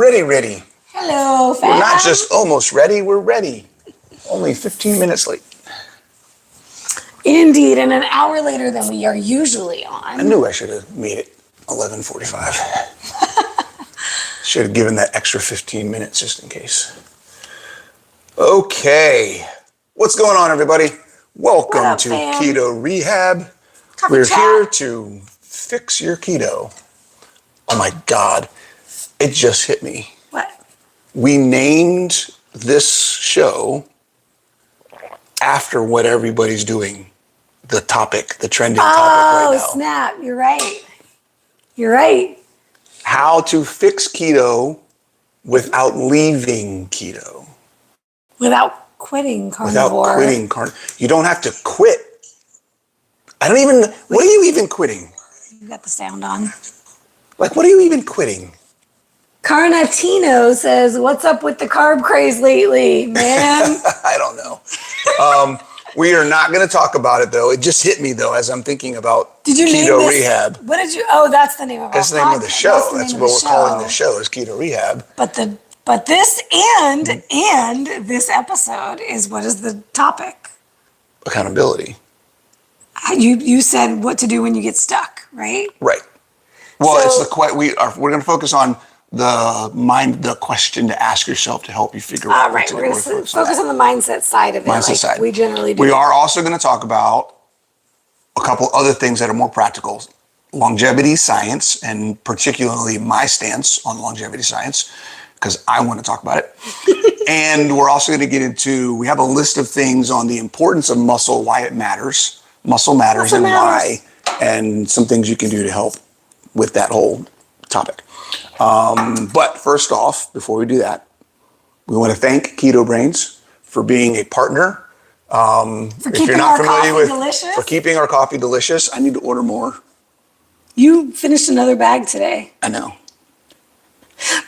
Ready. Hello, fam. We're not just almost ready, we're ready. Only 15 minutes late. Indeed, and an hour later than we are usually on. I knew I should have made it 11:45. Should have given that extra 15 minutes just in case. Okay. What's going on, everybody? Welcome to fam? Keto Rehab. Coffee We're chat. here to fix your keto. Oh my God. It just hit me. What? We named this show after what everybody's doing. The topic, the trending topic right now. Oh, snap. You're right. How to fix keto without leaving keto. Without quitting carnivore. You don't have to quit. What are you even quitting? You got the sound on. Like, what are you even quitting? Carnatino says, what's up with the carb craze lately, man? I don't know. We are not going to talk about it, though. It just hit me, though, as I'm thinking about Keto Rehab. What did you? Oh, that's the name of our That's the name of the show. That's what we're calling the show, is Keto Rehab. But this and this episode is, what is the topic? Accountability. You said what to do when you get stuck, right? Right. Well, we're going to focus on the question to ask yourself to help you figure out. Right. We're going to focus on the mindset side of it. We generally do. We are also going to talk about a couple other things that are more practical. Longevity science, and particularly my stance on longevity science, because I want to talk about it. And we're also going to get into, we have a list of things on the importance of muscle, why it matters. Muscle matters and why, and some things you can do to help with that whole topic. But first off, before we do that, we want to thank Keto Brains for being a partner. If you're not familiar with, for keeping our coffee delicious. I need to order more. You finished another bag today. I know.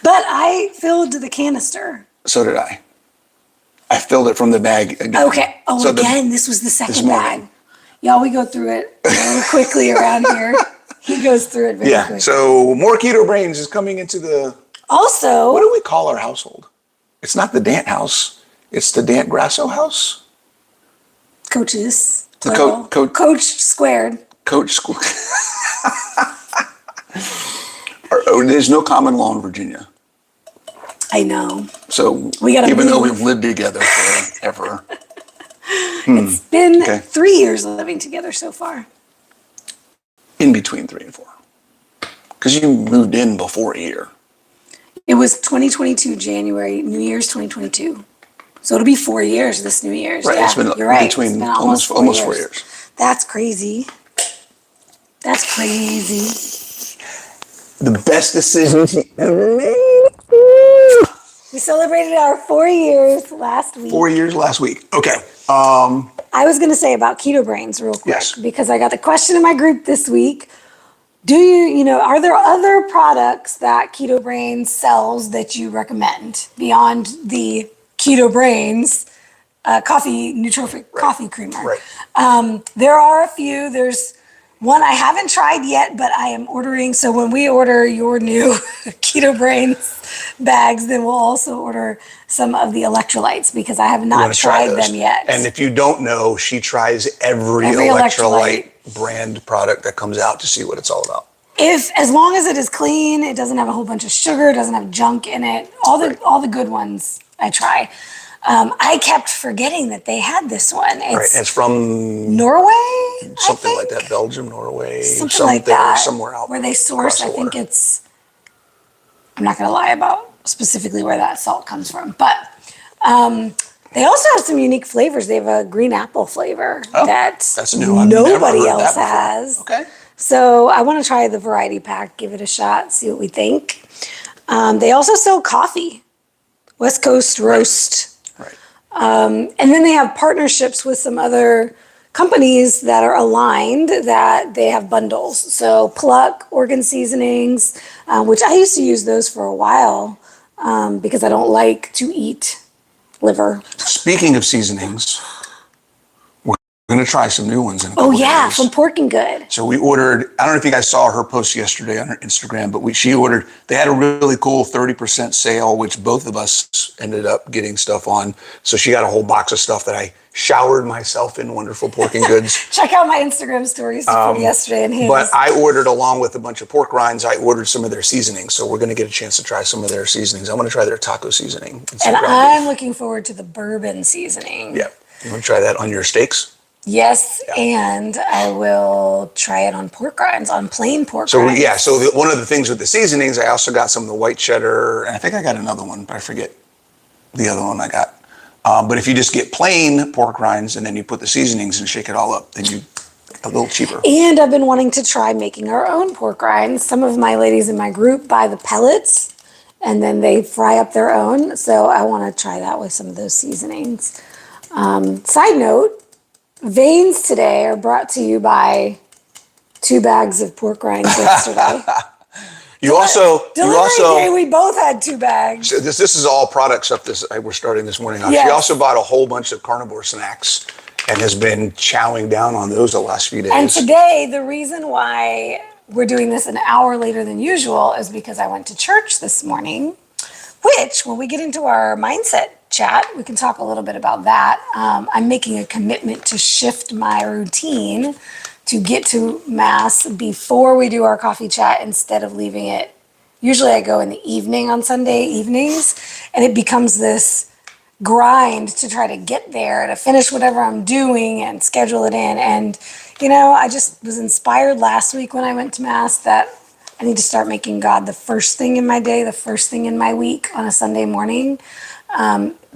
But I filled the canister. So did I. I filled it from the bag again. Okay. Oh, so this was the second bag. Y'all, we go through it very quickly around here. He goes through it very quickly. Yeah, so more Keto Brains is coming into the... Also... What do we call our household? It's not the Dant house. It's the Dant Grasso house. Coaches. Coach squared. Coach squared. There's no common law in Virginia. I know. So even though we've lived together forever... It's been 3 years living together so far. In between 3 and 4. Because you moved in before a year. It was 2022, January, New Year's 2022. So it'll be 4 years this New Year's. Right, yeah, it's been you're right. Between it's been almost 4 years. That's crazy. The best decisions you ever made. We celebrated our 4 years last week. 4 years last week. Okay. I was going to say about Keto Brains real quick, because I got the question in my group this week. Are there other products that Keto Brains sells that you recommend beyond the Keto Brains nootropic coffee creamer? Right. There are a few. There's one I haven't tried yet, but I am ordering. So when we order your new Keto Brains bags, then we'll also order some of the electrolytes, because I have not tried them yet. And if you don't know, she tries every electrolyte brand product that comes out to see what it's all about. As long as it is clean, it doesn't have a whole bunch of sugar, doesn't have junk in it, all the good ones I try. I kept forgetting that they had this one. It's from Norway, something like that. Belgium, Norway, something like that. Somewhere out where they source. I think it's. I'm not going to lie about specifically where that salt comes from, but they also have some unique flavors. They have a green apple flavor that's a new one. Nobody else has. Okay. So I want to try the variety pack, give it a shot, see what we think. They also sell coffee, West Coast roast. Right. And then they have partnerships with some other companies that are aligned, that they have bundles. So Pluck, Organ Seasonings, which I used to use those for a while because I don't like to eat liver. Speaking of seasonings, going to try some new ones in a couple Oh yeah, days. from Pork and Good. So we ordered, I don't know if you guys saw her post yesterday on her Instagram, but she ordered, they had a really cool 30% sale, which both of us ended up getting stuff on. So she got a whole box of stuff that I showered myself in wonderful Pork and Goods. Check out my Instagram stories from yesterday and his. But I ordered, along with a bunch of pork rinds, I ordered some of their seasonings. So we're going to get a chance to try some of their seasonings. I want to try their taco seasoning. And I'm looking forward to the bourbon seasoning. Yeah. You want to try that on your steaks? Yes, and I will try it on pork rinds, on plain pork rinds. Yeah, so one of the things with the seasonings, I also got some of the white cheddar, and I think I got another one, but I forget the other one I got. But if you just get plain pork rinds and then you put the seasonings and shake it all up, then you a little cheaper. And I've been wanting to try making our own pork rinds. Some of my ladies in my group buy the pellets, and then they fry up their own. So I want to try that with some of those seasonings. Side note, veins today are brought to you by 2 bags of pork rinds yesterday. Delivery day, we both had 2 bags. So this is all product stuff we're starting this morning on. Yes. She also bought a whole bunch of carnivore snacks and has been chowing down on those the last few days. And today, the reason why we're doing this an hour later than usual is because I went to church this morning, which, when we get into our mindset chat, we can talk a little bit about that. I'm making a commitment to shift my routine to get to Mass before we do our coffee chat instead of leaving it. Usually I go in the evening on Sunday evenings, and it becomes this grind to try to get there, to finish whatever I'm doing and schedule it in. And, I just was inspired last week when I went to Mass that I need to start making God the first thing in my day, the first thing in my week on a Sunday morning.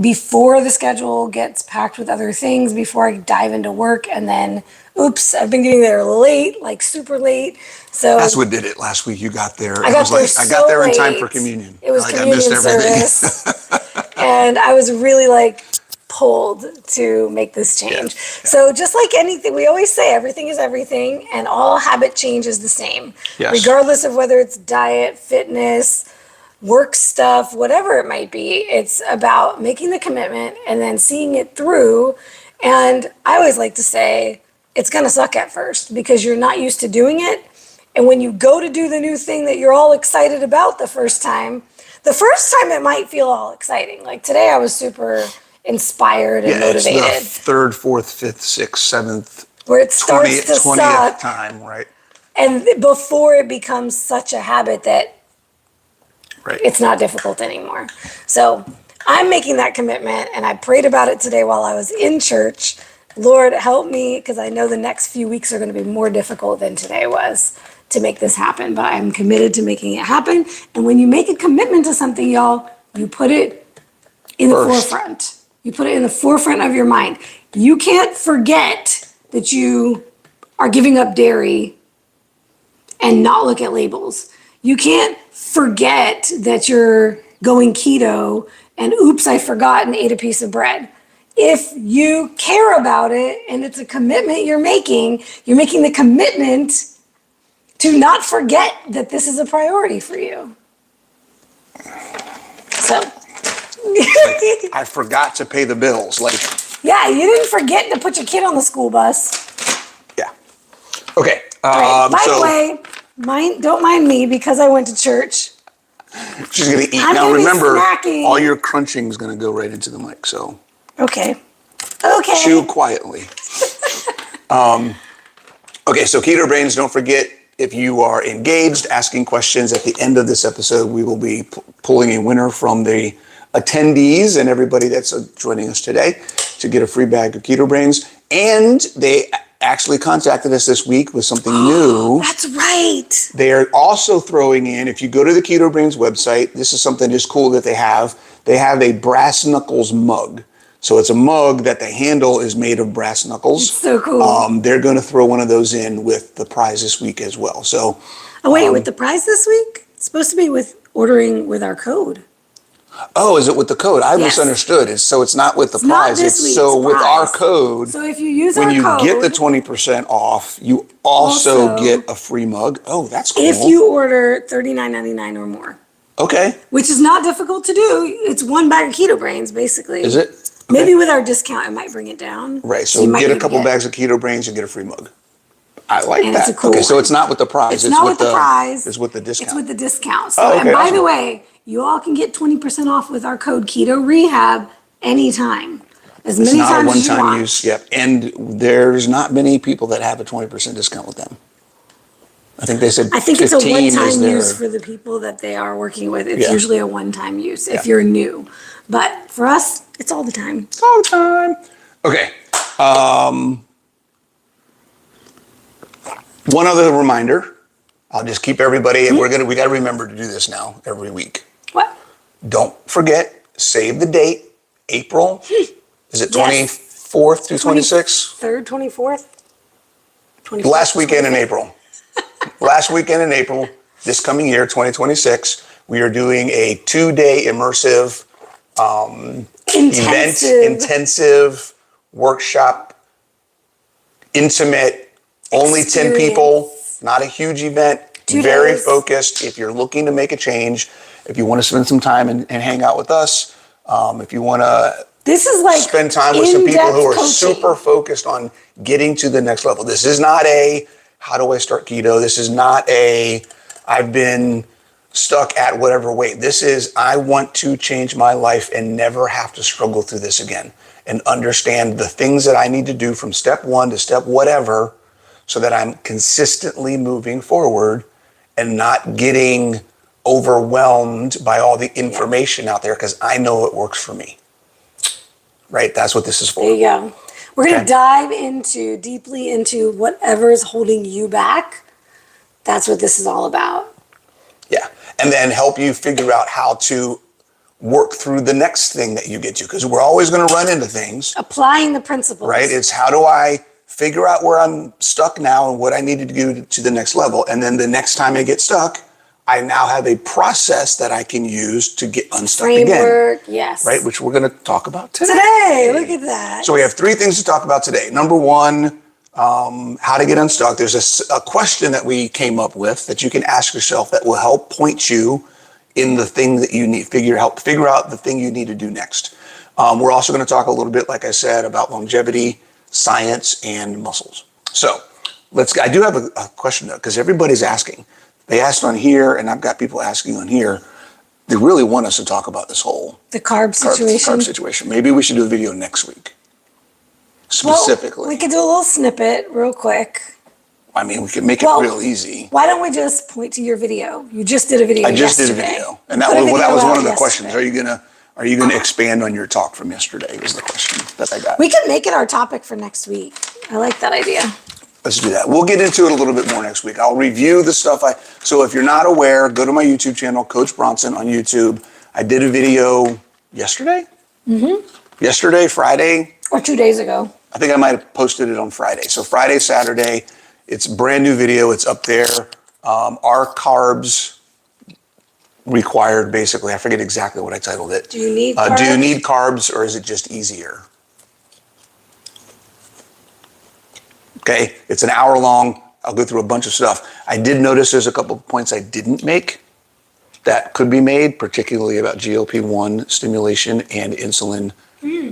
Before the schedule gets packed with other things, before I dive into work, and then, oops, I've been getting there late, like super late. So that's what did it last week. You got there. I got there in so time late. for communion. It was communion I missed everything. service. And I was really pulled to make this change. Yeah. So just like anything, we always say everything is everything, and all habit change is the same. Yes. Regardless of whether it's diet, fitness, work stuff, whatever it might be, it's about making the commitment and then seeing it through. And I always like to say it's going to suck at first because you're not used to doing it. And when you go to do the new thing that you're all excited about the first time it might feel all exciting. Like today I was super inspired and motivated. It's the 3rd, 4th, 5th, 6th, 7th, where it starts 20th, to 20th suck. time, right? And before it becomes such a habit that it's not difficult anymore. So I'm making that commitment, and I prayed about it today while I was in church. Lord, help me, because I know the next few weeks are going to be more difficult than today was to make this happen. But I'm committed to making it happen. And when you make a commitment to something, y'all, you put it in the forefront. You put it in the forefront of your mind. You can't forget that you are giving up dairy and not look at labels. You can't forget that you're going keto and oops, I forgot and ate a piece of bread. If you care about it and it's a commitment you're making the commitment to not forget that this is a priority for you. So. I forgot to pay the bills. Yeah, you didn't forget to put your kid on the school bus. Yeah. Okay. By the way, don't mind me because I went to church. She's going to eat. Now remember, all your crunching is going to go right into the mic, so. Okay. Chew quietly. Okay, so Keto Brains, don't forget, if you are engaged, asking questions at the end of this episode, we will be pulling a winner from the attendees and everybody that's joining us today to get a free bag of Keto Brains. And they actually contacted us this week with something new. That's right. They are also throwing in, if you go to the Keto Brains website, this is something just cool that they have. They have a brass knuckles mug. So it's a mug that the handle is made of brass knuckles. It's so cool. They're going to throw one of those in with the prize this week as well. So, with the prize this week? It's supposed to be with ordering with our code. Oh, is it with the code? I misunderstood. So it's not with the prize. It's with our code. So if you use our code, when you get the 20% off, you also get a free mug. Oh, that's cool. If you order $39.99 or more. Okay. Which is not difficult to do. It's one bag of Keto Brains, basically. Is it? Maybe with our discount, it might bring it down. Right. So you might get a even couple bags of Keto Brains and get a free mug. I like And that. it's a cool Okay, so one. it's not with the prize. It's not with the prize. It's with the discount. It's with the discount. So, Oh, okay, and by awesome. the way, you all can get 20% off with our code Keto Rehab anytime, as It's many not a times as you one-time want. use. Yep. And there's not many people that have a 20% discount with them. I think they said I think it's a 15 is one-time their, use for the people that they are working with. It's Yeah. usually a one-time use if Yeah. you're new. But for us, it's all the time. all the time. Okay. One other reminder. I'll just keep everybody, we got to remember to do this now every week. What? Don't forget, save the date, April, is it Yes. 24th through 26th? 3rd, 24th? Last weekend in April. Last weekend in April, this coming year, 2026, we are doing a 2-day immersive event, intensive workshop, intimate, only 10 people, not a huge event, 2 very days. focused. If you're looking to make a change, if you want to spend some time and hang out with us, if you want to This is like spend time with some people who are coaching. super focused on getting to the next level. This is not a, how do I start keto? This is not a, I've been stuck at whatever weight. This is, I want to change my life and never have to struggle through this again and understand the things that I need to do from step 1 to step whatever so that I'm consistently moving forward and not getting overwhelmed by all the information out there because I know it works for me. Right? That's what this is for. There you go. We're going to Okay. dive deeply into whatever is holding you back. That's what this is all about. Yeah. And then help you figure out how to work through the next thing that you get to. Because we're always going to run into things. Applying the principles. Right? It's how do I figure out where I'm stuck now and what I need to do to the next level. And then the next time I get stuck, I now have a process that I can use to get unstuck Framework, again. yes. Right? Which we're going to talk about today. Today, look at that. So we have 3 things to talk about today. Number 1, how to get unstuck. There's a question that we came up with that you can ask yourself that will help point you in the thing that you need, help figure out the thing you need to do next. We're also going to talk a little bit, like I said, about longevity, science, and muscles. So I do have a question though, because everybody's asking. They asked on here, and I've got people asking on here. They really want us to talk about this whole the carb situation. Carb situation. Maybe we should do a video next week. Specifically. Well, we could do a little snippet real quick. I mean, we could make it real easy. Why don't we just point to your video? You just did a video I just did a video. And that was one of the questions. Are you gonna expand on your talk from yesterday is the question that I got. We could make it our topic for next week. I like that idea. Let's do that. We'll get into it a little bit more next week. I'll review the stuff. So if you're not aware, go to my YouTube channel, Coach Bronson on YouTube. I did a video yesterday? Yesterday, Friday. Or 2 days ago. I think I might have posted it on Friday. So Friday, Saturday, it's a brand new video. It's up there. Are carbs required, basically? I forget exactly what I titled it. Do you need carbs? Do you need carbs or is it just easier? Okay, it's an hour long. I'll go through a bunch of stuff. I did notice there's a couple of points I didn't make that could be made, particularly about GLP-1 stimulation and insulin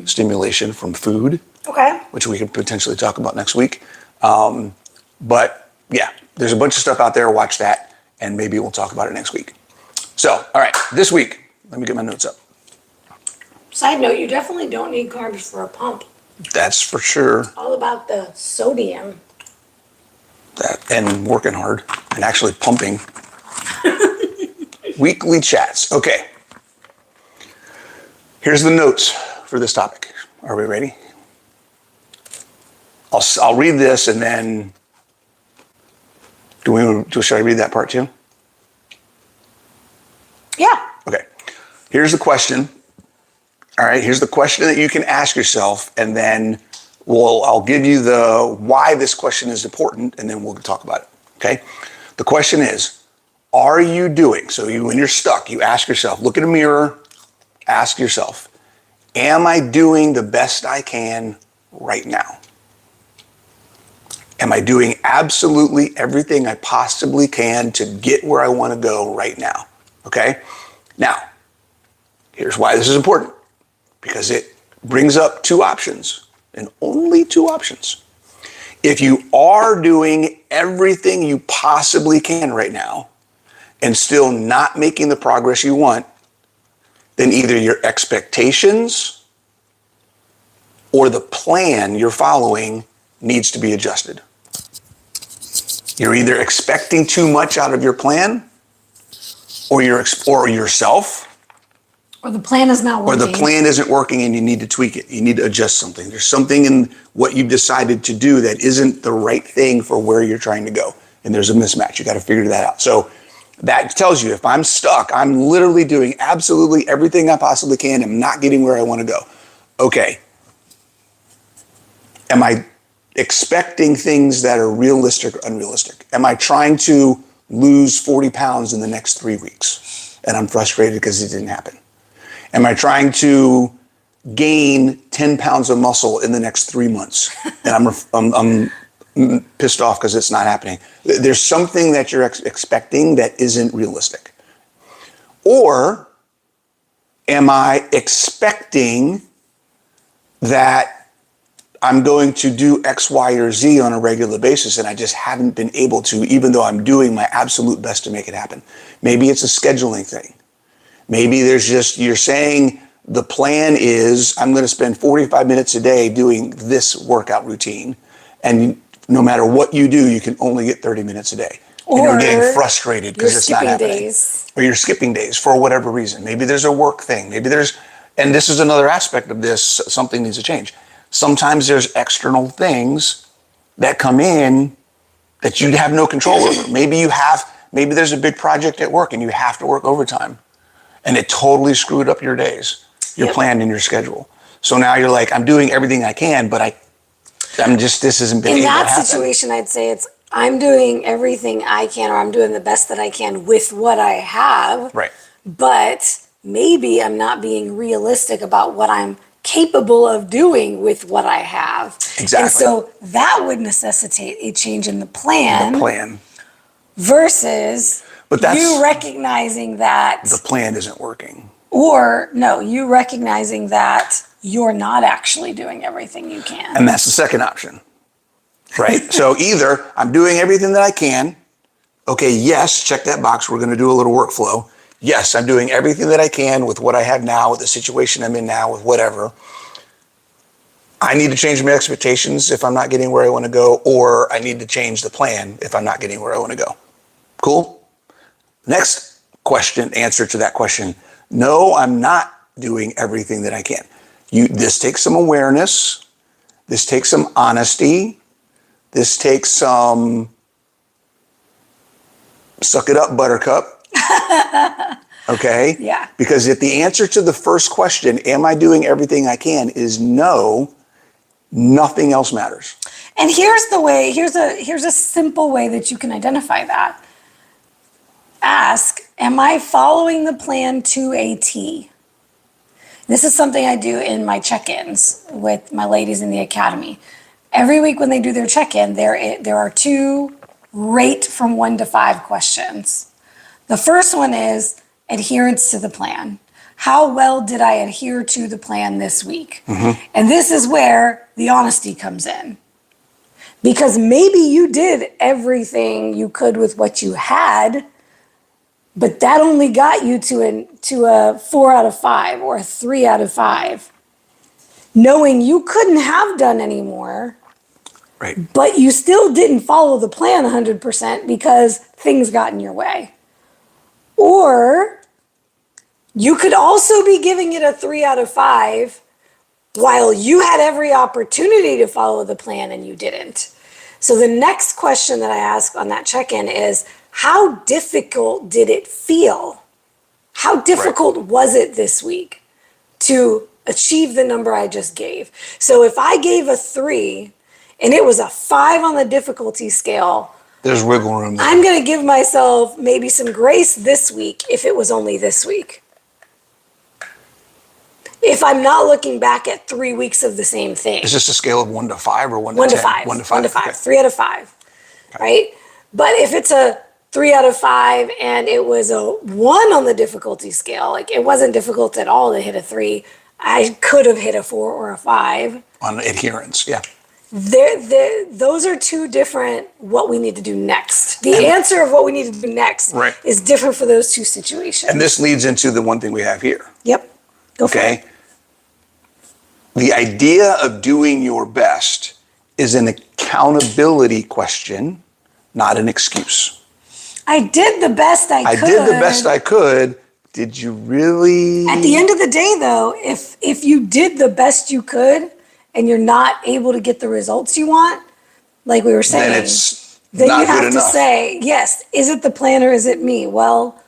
stimulation from food, Okay. which we could potentially talk about next week. But yeah, there's a bunch of stuff out there. Watch that, and maybe we'll talk about it next week. So, all right, this week, let me get my notes up. Side note, you definitely don't need carbs for a pump. That's for sure. All about the sodium. And working hard and actually pumping. Weekly chats. Okay. Here's the notes for this topic. Are we ready? I'll read this and then should I read that part too? Yeah. Okay. Here's the question. All right. Here's the question that you can ask yourself, and then I'll give you the why this question is important, and then we'll talk about it. Okay. The question is, are you doing, when you're stuck, you ask yourself, look in a mirror, ask yourself, am I doing the best I can right now? Am I doing absolutely everything I possibly can to get where I want to go right now? Okay? Now, here's why this is important. Because it brings up two options, and only two options. If you are doing everything you possibly can right now and still not making the progress you want, then either your expectations or the plan you're following needs to be adjusted. You're either expecting too much out of your plan, or yourself, Or the plan is not or working. the plan isn't working and you need to tweak it. You need to adjust something. There's something in what you've decided to do that isn't the right thing for where you're trying to go. And there's a mismatch. You got to figure that out. So that tells you if I'm stuck, I'm literally doing absolutely everything I possibly can. I'm not getting where I want to go. Okay. Am I expecting things that are realistic or unrealistic? Am I trying to lose 40 pounds in the next 3 weeks? And I'm frustrated because it didn't happen. Am I trying to gain 10 pounds of muscle in the next 3 months? And I'm pissed off because it's not happening. There's something that you're expecting that isn't realistic. Or am I expecting that I'm going to do X, Y, or Z on a regular basis, and I just haven't been able to, even though I'm doing my absolute best to make it happen? Maybe it's a scheduling thing. Maybe you're saying the plan is I'm going to spend 45 minutes a day doing this workout routine. And no matter what you do, you can only get 30 minutes a day. And you're getting frustrated because it's not happening. Days. Or you're skipping days for whatever reason. Maybe there's a work thing. Maybe and this is another aspect of this, something needs to change. Sometimes there's external things that come in that you have no control over. Maybe there's a big project at work and you have to work overtime. And it totally screwed up your days, your plan and your schedule. So now you're like, I'm doing everything I can, but this isn't been able to happen. In that situation, I'd say I'm doing everything I can, or I'm doing the best that I can with what I have. Right. But maybe I'm not being realistic about what I'm capable of doing with what I have. Exactly. And so that would necessitate a change in the plan. The plan. Versus you recognizing that the plan isn't working. Or no, you recognizing that you're not actually doing everything you can. And that's the second option, right? So either I'm doing everything that I can. Okay, yes, check that box. We're going to do a little workflow. Yes, I'm doing everything that I can with what I have now, with the situation I'm in now, with whatever. I need to change my expectations if I'm not getting where I want to go, or I need to change the plan if I'm not getting where I want to go. Cool? Next question, answer to that question. No, I'm not doing everything that I can. This takes some awareness. This takes some honesty. This takes some suck it up, buttercup. Okay? Yeah. Because if the answer to the first question, am I doing everything I can, is no, nothing else matters. And here's a simple way that you can identify that. Ask, am I following the plan to a T? This is something I do in my check-ins with my ladies in the academy. Every week when they do their check-in, there are 2 rate from 1 to 5 questions. The first one is adherence to the plan. How well did I adhere to the plan this week? Mm-hmm. And this is where the honesty comes in. Because maybe you did everything you could with what you had, but that only got you to a 4 out of 5 or a 3 out of 5. Knowing you couldn't have done any more, right? But you still didn't follow the plan 100% because things got in your way. Or you could also be giving it a 3 out of 5 while you had every opportunity to follow the plan and you didn't. So the next question that I ask on that check-in is, how difficult did it feel? How difficult was it this week to achieve the number I just gave? So if I gave a 3 and it was a 5 on the difficulty scale, there's wiggle room there. I'm going to give myself maybe some grace this week if it was only this week. If I'm not looking back at 3 weeks of the same thing. Is this a scale of 1 to 5 or 1 to 10? 1 to 5. 1 to 5. 1 to 5. Okay. 3 out of 5. Okay. Right? But if it's a 3 out of 5 and it was a 1 on the difficulty scale, like it wasn't difficult at all to hit a 3, I could have hit a 4 or a 5. On adherence, yeah. Those are two different what we need to do next. The answer of what we need to do next Right. is different for those two situations. And this leads into the one thing we have here. Yep. Go for it. The idea of doing your best is an accountability question, not an excuse. I did the best I could. I did the best I could. Did you really? At the end of the day, though, if you did the best you could and you're not able to get the results you want, like we were saying, then it's then not you have good to enough. say, yes, is it the plan or is it me? Well,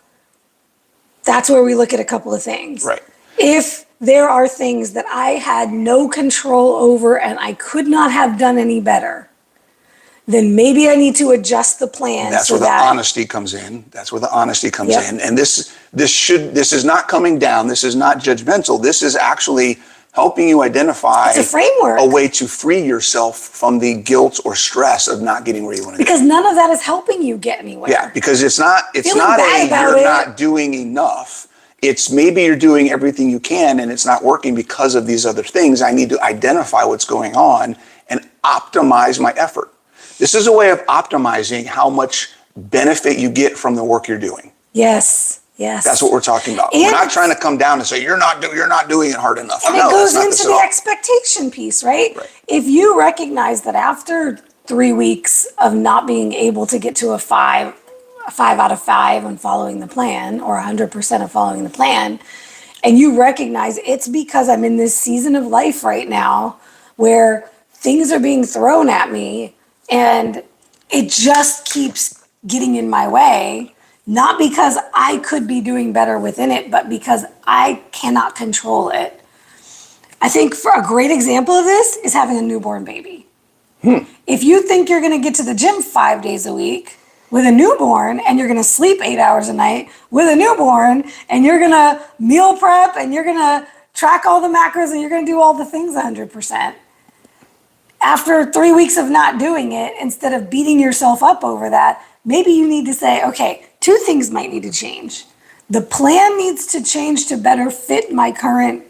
that's where we look at a couple of things. Right. If there are things that I had no control over and I could not have done any better, then maybe I need to adjust the plan. That's where the honesty comes in. That's where the honesty comes Yep. in. And this is not coming down. This is not judgmental. This is actually helping you identify It's a framework. a way to free yourself from the guilt or stress of not getting where you want to Because none of that is helping you get anywhere. Yeah, because it's not Feeling a bad about you're it. not doing enough. It's maybe you're doing everything you can and it's not working because of these other things. I need to identify what's going on and optimize my effort. This is a way of optimizing how much benefit you get from the work you're doing. Yes, yes. That's what we're talking about. And we're not trying to come down and say you're not doing it hard enough. And No, it goes that's not into this at the all. expectation piece, right? Right. If you recognize that after 3 weeks of not being able to get to a 5 out of 5 on following the plan, or 100% of following the plan, and you recognize it's because I'm in this season of life right now where things are being thrown at me and it just keeps getting in my way, not because I could be doing better within it, but because I cannot control it. I think for a great example of this is having a newborn baby. If you think you're going to get to the gym 5 days a week with a newborn and you're going to sleep 8 hours a night with a newborn and you're going to meal prep and you're going to track all the macros and you're going to do all the things 100%, after 3 weeks of not doing it, instead of beating yourself up over that, maybe you need to say, okay, 2 things might need to change. The plan needs to change to better fit my current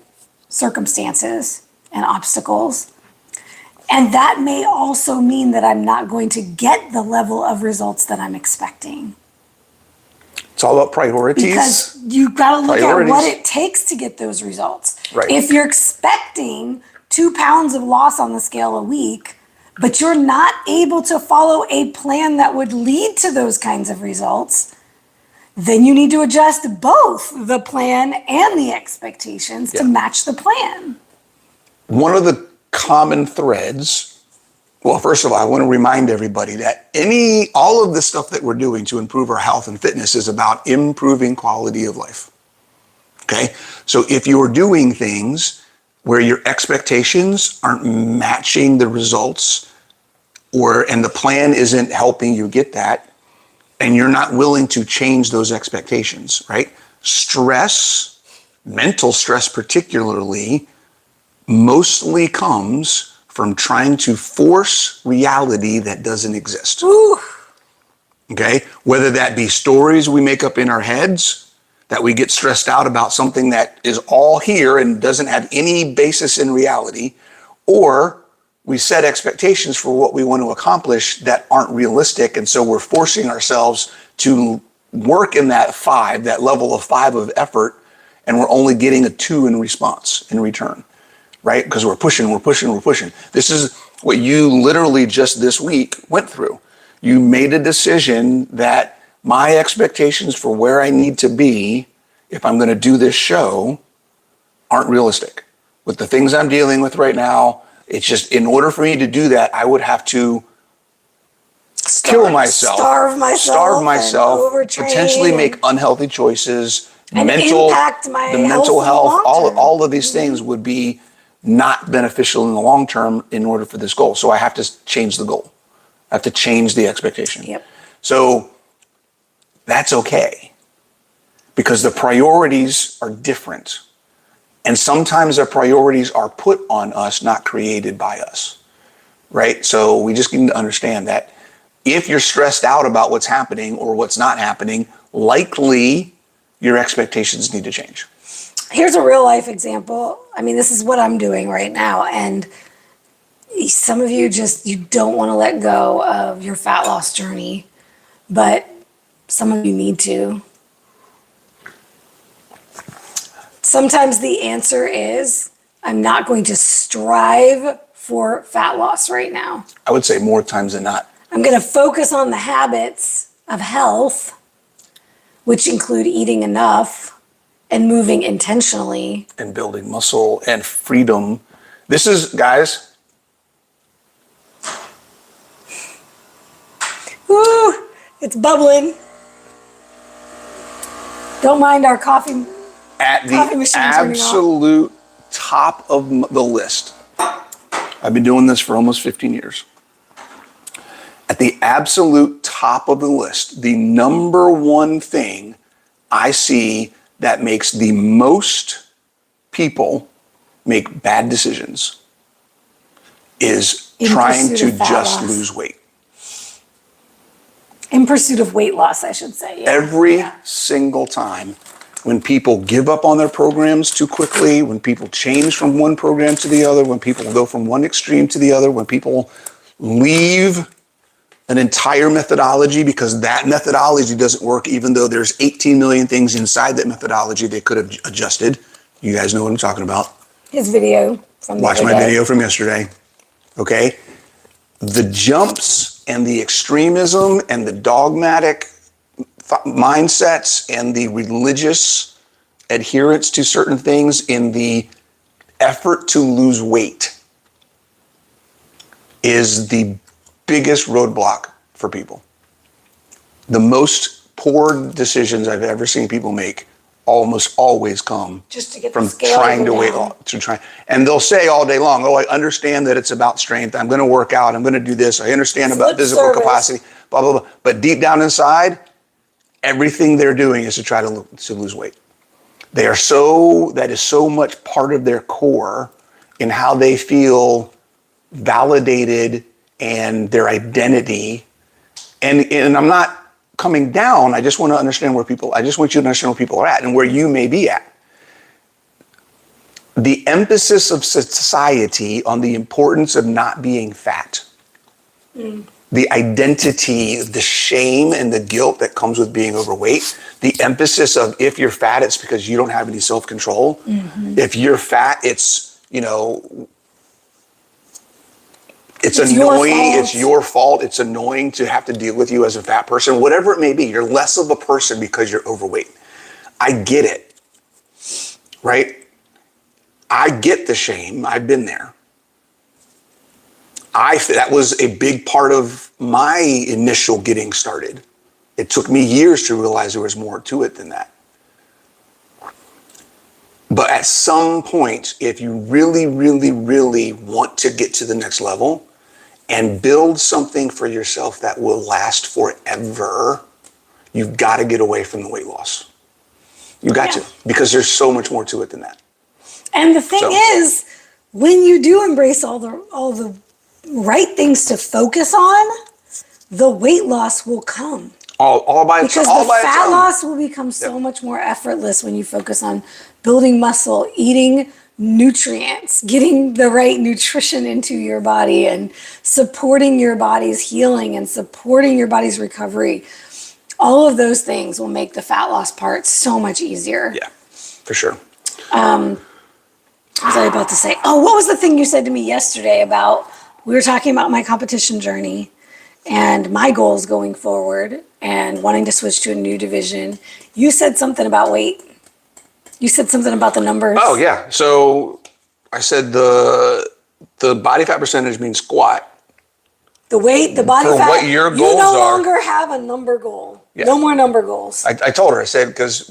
circumstances and obstacles. And that may also mean that I'm not going to get the level of results that I'm expecting. It's all about priorities. Because you've got to look Priorities. at what it takes to get those results. Right. If you're expecting 2 pounds of loss on the scale a week, but you're not able to follow a plan that would lead to those kinds of results, then you need to adjust both the plan and the expectations to match the plan. One of the common threads, well, first of all, I want to remind everybody that all of the stuff that we're doing to improve our health and fitness is about improving quality of life. Okay? So if you're doing things where your expectations aren't matching the results, and the plan isn't helping you get that, and you're not willing to change those expectations, right? Stress, mental stress particularly, mostly comes from trying to force reality that doesn't exist. Ooh. Okay? Whether that be stories we make up in our heads, that we get stressed out about something that is all here and doesn't have any basis in reality, or we set expectations for what we want to accomplish that aren't realistic, and so we're forcing ourselves to work in that level of 5 of effort, and we're only getting a 2 in return, right? Because we're pushing. This is what you literally just this week went through. You made a decision that my expectations for where I need to be, if I'm going to do this show, aren't realistic. With the things I'm dealing with right now, it's just, in order for me to do that, I would have to kill myself, starve myself, and potentially overtrain, make unhealthy choices, and impact my mental health in the long term. all of these things would be not beneficial in the long term in order for this goal. So I have to change the goal. I have to change the expectation. Yep. So that's okay, because the priorities are different. And sometimes our priorities are put on us, not created by us, right? So we just need to understand that if you're stressed out about what's happening or what's not happening, likely your expectations need to change. Here's a real life example. I mean, this is what I'm doing right now. And some of you you don't want to let go of your fat loss journey, but some of you need to. Sometimes the answer is, I'm not going to strive for fat loss right now. I would say more times than not. I'm going to focus on the habits of health, which include eating enough and moving intentionally. And building muscle and freedom. This is, guys. Woo, it's bubbling. Don't mind our coffee. At the absolute top of the list. I've been doing this for almost 15 years. At the absolute top of the list, the number one thing I see that makes the most people make bad decisions is trying to just lose weight. In pursuit of weight loss, I should say. Yeah. Every single time. When people give up on their programs too quickly, when people change from one program to the other, when people go from one extreme to the other, when people leave an entire methodology because that methodology doesn't work, even though there's 18 million things inside that methodology they could have adjusted. You guys know what I'm talking about. His video from the Watch my video from yesterday. Okay? The jumps and the extremism and the dogmatic mindsets and the religious adherence to certain things in the effort to lose weight is the biggest roadblock for people. The most poor decisions I've ever seen people make almost always come just to get from the scale trying to weight loss, and they'll say all day long, "Oh, I understand that it's about strength. I'm going to work out. I'm going to do this. I understand about physical capacity, blah, blah, blah." But deep down inside, everything they're doing is to try to lose weight. That is so much part of their core in how they feel validated and their identity. And I'm not coming down. I just want to understand I just want you to understand where people are at and where you may be at. The emphasis of society on the importance of not being fat. The identity, the shame and the guilt that comes with being overweight, the emphasis of if you're fat, it's because you don't have any self-control. Mm-hmm. If you're fat, it's annoying, it's your fault, it's annoying to have to deal with you as a fat person, whatever it may be. You're less of a person because you're overweight. I get it, right? I get the shame. I've been there. That was a big part of my initial getting started. It took me years to realize there was more to it than that. But at some point, if you really, really, really want to get to the next level and build something for yourself that will last forever, you've got to get away from the weight loss. You got to, because there's so much more to it than that. And the thing is, when you do embrace all the right things to focus on, the weight loss will come. All by itself. Because the fat loss will become so much more effortless when you focus on building muscle, eating nutrients, getting the right nutrition into your body, and supporting your body's healing and supporting your body's recovery. All of those things will make the fat loss part so much easier. Yeah, for sure. What was I about to say? Oh, what was the thing you said to me yesterday about, we were talking about my competition journey and my goals going forward and wanting to switch to a new division. You said something about weight. You said something about the numbers. Oh, yeah. So I said the body fat percentage means squat. The weight, the body fat. What your goals you no are. longer have a number goal. Yeah. No more number goals. I told her, I said, because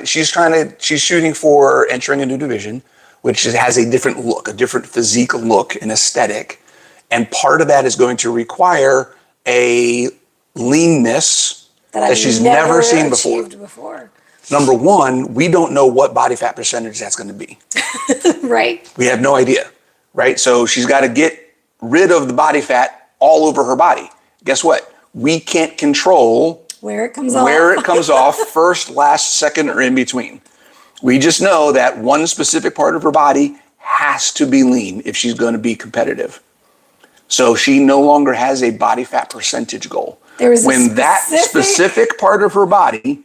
she's shooting for entering a new division, which has a different look, a different physique look and aesthetic. And part of that is going to require a leanness that she's never seen before. Number one, we don't know what body fat percentage that's going to be. Right. We have no idea, right? So she's got to get rid of the body fat all over her body. Guess what? We can't control where it comes off, first, last, second, or in between. We just know that one specific part of her body has to be lean if she's going to be competitive. So she no longer has a body fat percentage goal. When that specific part of her body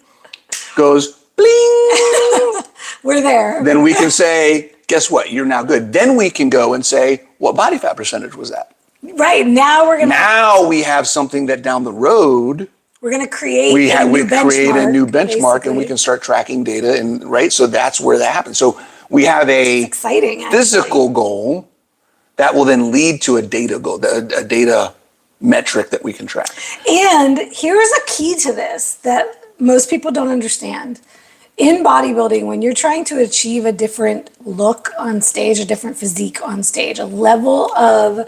goes bling, we're there. Then we can say, guess what? You're now good. Then we can go and say, what body fat percentage was that? Right, now we have something that down the road we're going to create a new benchmark basically. And we can start tracking data, and right, so that's where that happens. So we have a physical goal that will then lead to a data goal, a data metric that we can track. And here's a key to this that most people don't understand. In bodybuilding, when you're trying to achieve a different look on stage, a different physique on stage, a level of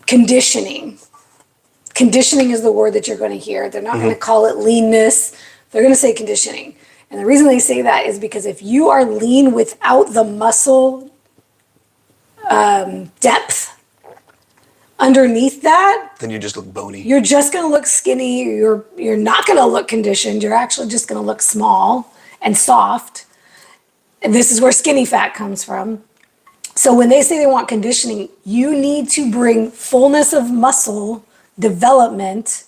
conditioning. Conditioning is the word that you're going to hear. They're not going to call it leanness. They're going to say conditioning. And the reason they say that is because if you are lean without the muscle depth underneath that, then you just look bony. You're just going to look skinny. You're not going to look conditioned. You're actually just going to look small and soft. And this is where skinny fat comes from. So when they say they want conditioning, you need to bring fullness of muscle development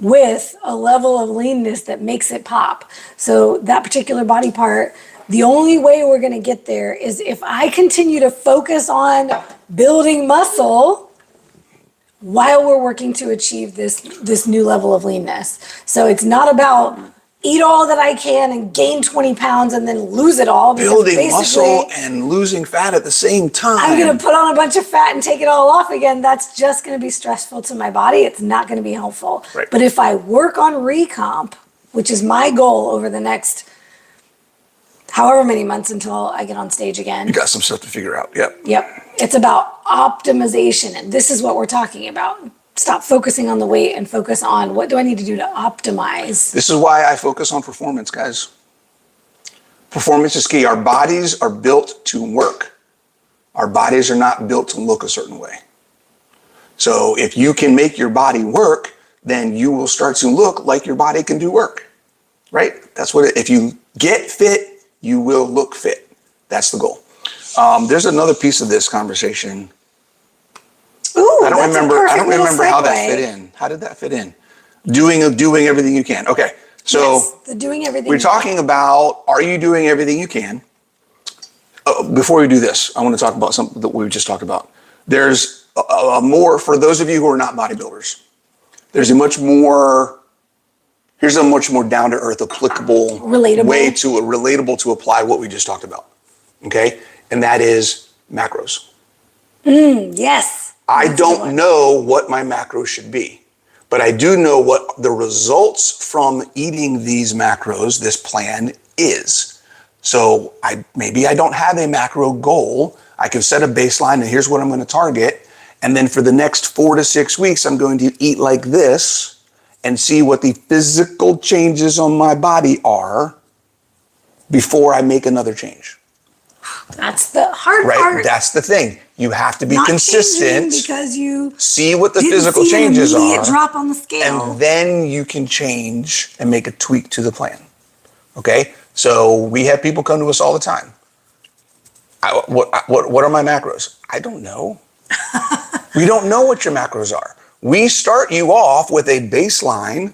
with a level of leanness that makes it pop. So that particular body part, the only way we're going to get there is if I continue to focus on building muscle while we're working to achieve this new level of leanness. So it's not about eat all that I can and gain 20 pounds and then lose it all. Building muscle and losing fat at the same time. I'm going to put on a bunch of fat and take it all off again. That's just going to be stressful to my body. It's not going to be helpful. Right. But if I work on recomp, which is my goal over the next however many months until I get on stage again. You got some stuff to figure out. Yep. It's about optimization. And this is what we're talking about. Stop focusing on the weight and focus on what do I need to do to optimize. This is why I focus on performance, guys. Performance is key. Our bodies are built to work. Our bodies are not built to look a certain way. So if you can make your body work, then you will start to look like your body can do work, right? That's what if you get fit, you will look fit. That's the goal. There's another piece of this conversation. Ooh, I don't remember how that fit in. How did that fit in? Doing everything you can. Okay. So the doing everything. We're talking about, are you doing everything you can? Before we do this, I want to talk about something that we just talked about. There's a more, for those of you who are not bodybuilders, here's a much more down to earth, applicable relatable to apply what we just talked about. Okay. And that is macros. Yes. I don't know what my macros should be, but I do know what the results from eating these macros, this plan is. So maybe I don't have a macro goal. I can set a baseline and here's what I'm going to target. And then for the next 4 to 6 weeks, I'm going to eat like this and see what the physical changes on my body are before I make another change. That's the hard part. That's the thing. You have to be consistent because you see what the physical changes are. Drop on the scale. And then you can change and make a tweak to the plan. Okay? So we have people come to us all the time. What are my macros? I don't know. We don't know what your macros are. We start you off with a baseline.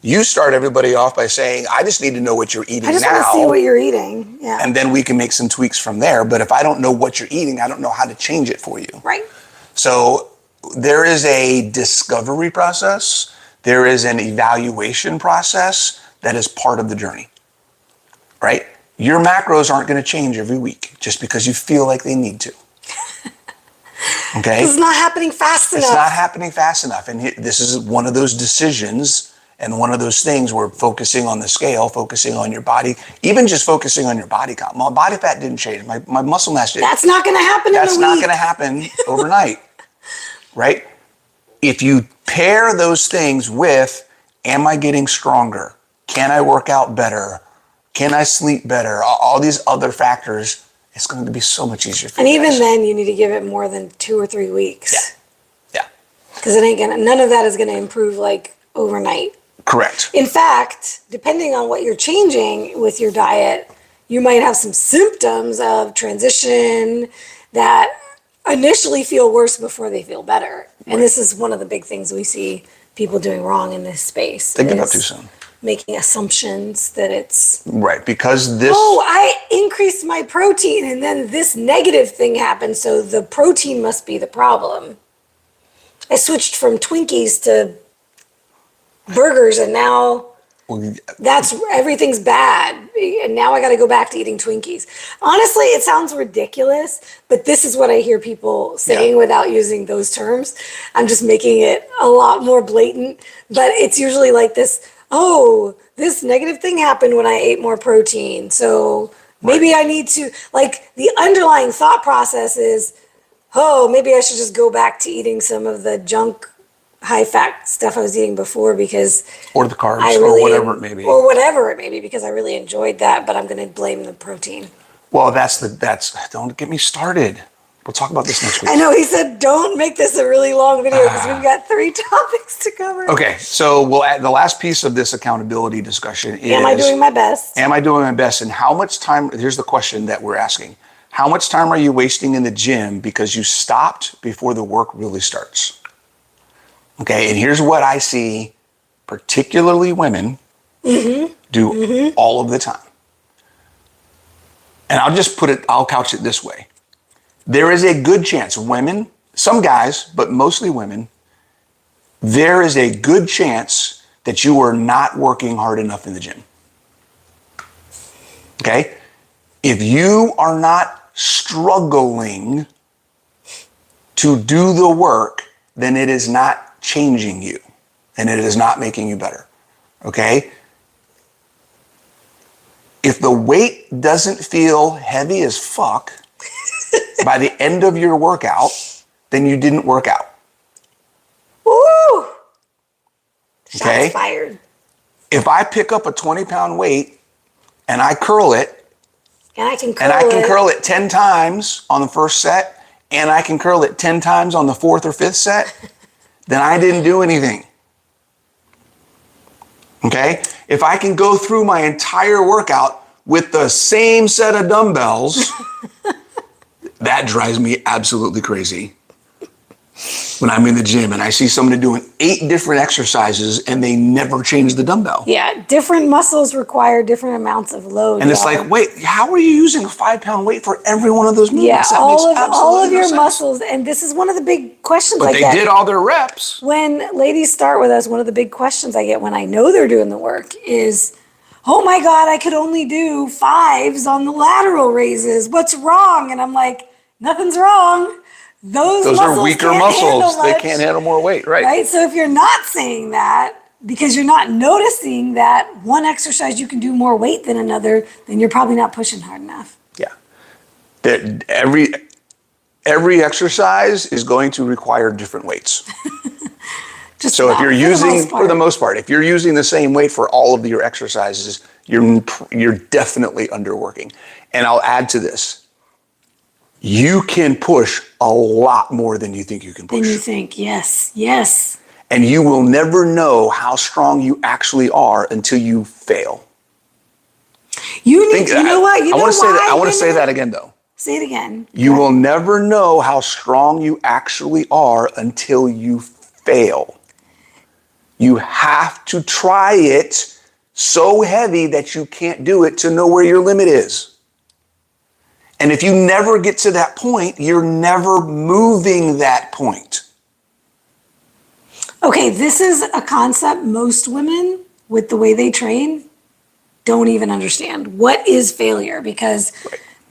You start everybody off by saying, I just need to know what you're eating now. I just want to see what you're eating. Yeah. And then we can make some tweaks from there. But if I don't know what you're eating, I don't know how to change it for you. Right. So there is a discovery process. There is an evaluation process that is part of the journey. Right? Your macros aren't going to change every week just because you feel like they need to. Okay? It's not happening fast enough. It's not happening fast enough. And this is one of those decisions and one of those things where focusing on the scale, focusing on your body, even just focusing on your body count. My body fat didn't change. My muscle mass didn't. That's not going to happen in a week. That's not going to happen overnight, right? If you pair those things with, am I getting stronger? Can I work out better? Can I sleep better? All these other factors, it's going to be so much easier for you. And even then, you need to give it more than 2 or 3 weeks. Yeah. Because none of that is going to improve like overnight. Correct. In fact, depending on what you're changing with your diet, you might have some symptoms of transition that initially feel worse before they feel better. And this is one of the big things we see people doing wrong in this space. They give up too soon. Making assumptions that it's right, because this. Oh, I increased my protein and then this negative thing happened, so the protein must be the problem. I switched from Twinkies to burgers and now everything's bad. And now I got to go back to eating Twinkies. Honestly, it sounds ridiculous, but this is what I hear people saying without using those terms. I'm just making it a lot more blatant, but it's usually like this, oh, this negative thing happened when I ate more protein. So maybe I need to, like, the underlying thought process is, oh, maybe I should just go back to eating some of the junk, high-fat stuff I was eating before because... Or the carbs, or whatever it may be. Or whatever it may be, because I really enjoyed that, but I'm going to blame the protein. Well, don't get me started. We'll talk about this next week. I know, he said don't make this a really long video because we've got 3 topics to cover. Okay, so we'll add the last piece of this accountability discussion is... Am I doing my best? Am I doing my best? And how much time... Here's the question that we're asking. How much time are you wasting in the gym because you stopped before the work really starts? Okay, and here's what I see, particularly women, do all of the time. And I'll couch it this way. There is a good chance, women, some guys, but mostly women, there is a good chance that you are not working hard enough in the gym. Okay? If you are not struggling to do the work, then it is not changing you and it is not making you better. Okay? If the weight doesn't feel heavy as fuck by the end of your workout, then you didn't work out. Woo! Okay? Shots fired. If I pick up a 20-pound weight and I curl it, and I can curl it 10 times on the first set, and I can curl it 10 times on the 4th or 5th set, then I didn't do anything. Okay? If I can go through my entire workout with the same set of dumbbells, that drives me absolutely crazy. When I'm in the gym and I see somebody doing 8 different exercises and they never change the dumbbell. Yeah, different muscles require different amounts of load. And it's like, wait, how are you using a 5-pound weight for every one of those movements? Yeah, That all of your sense. muscles. And this is one of the big questions But I get. they did all their reps. When ladies start with us, one of the big questions I get when I know they're doing the work is, oh my God, I could only do 5s on the lateral raises. What's wrong? And I'm like, nothing's wrong. Those are weaker muscles. They can't handle more weight, right? Right? So if you're not saying that, because you're not noticing that one exercise you can do more weight than another, then you're probably not pushing hard enough. Yeah. Every exercise is going to require different weights. So if you're using, for the most part, if you're using the same weight for all of your exercises, you're definitely underworking. And I'll add to this. You can push a lot more than you think you can push. Than you think, yes, yes. And you will never know how strong you actually are until you fail. You know what? I want to say that again, though. Say it again. You will never know how strong you actually are until you fail. You have to try it so heavy that you can't do it to know where your limit is. And if you never get to that point, you're never moving that point. Okay, this is a concept most women, with the way they train, don't even understand. What is failure? Because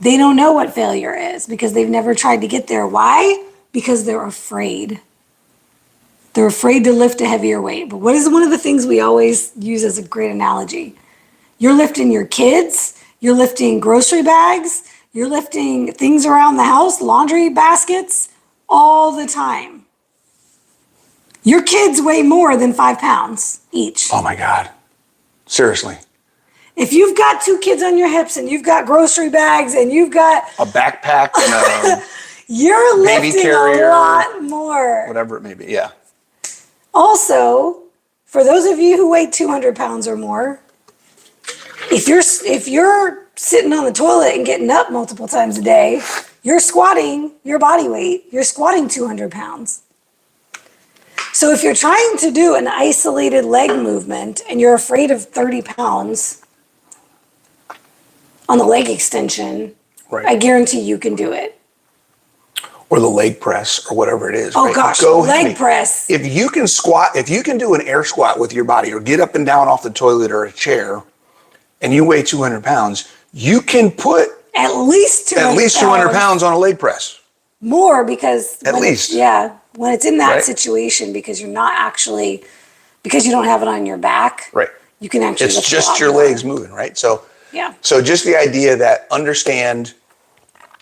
they don't know what failure is, because they've never tried to get there. Why? Because they're afraid. They're afraid to lift a heavier weight. But what is one of the things we always use as a great analogy? You're lifting your kids, you're lifting grocery bags, you're lifting things around the house, laundry baskets, all the time. Your kids weigh more than 5 pounds each. Oh my God. Seriously. If you've got 2 kids on your hips and you've got grocery bags and you've got a backpack and you're baby lifting carrier, a lot more. Whatever it may be, yeah. Also, for those of you who weigh 200 pounds or more, if you're sitting on the toilet and getting up multiple times a day, you're squatting your body weight. You're squatting 200 pounds. So if you're trying to do an isolated leg movement and you're afraid of 30 pounds on the leg extension, Right. I guarantee you can do it. Or the leg press or whatever it is. Oh right? gosh, Go leg heavy. press. If you can squat, if you can do an air squat with your body or get up and down off the toilet or a chair and you weigh 200 pounds, you can put At least 200 pounds on a leg press. More because At least. when it's in that Right. situation, because you're not actually, because you don't have it on your back, Right. you can actually It's lift a just lot your more. legs moving, right? So Yeah. So just the idea that understand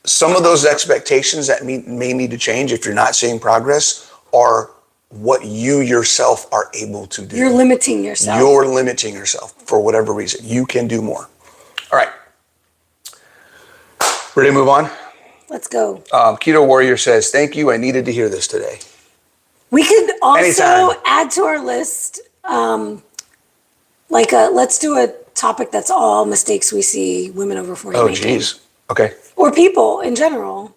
some of those expectations that may need to change if you're not seeing progress are what you yourself are able to do. You're limiting yourself. You're limiting yourself for whatever reason. You can do more. All right. Ready to move on? Let's go. Keto Warrior says, thank you. I needed to hear this today. We could also Anytime. add to our list, let's do a topic that's all mistakes we see women over 40 Oh, making. geez. Okay. Or people in general.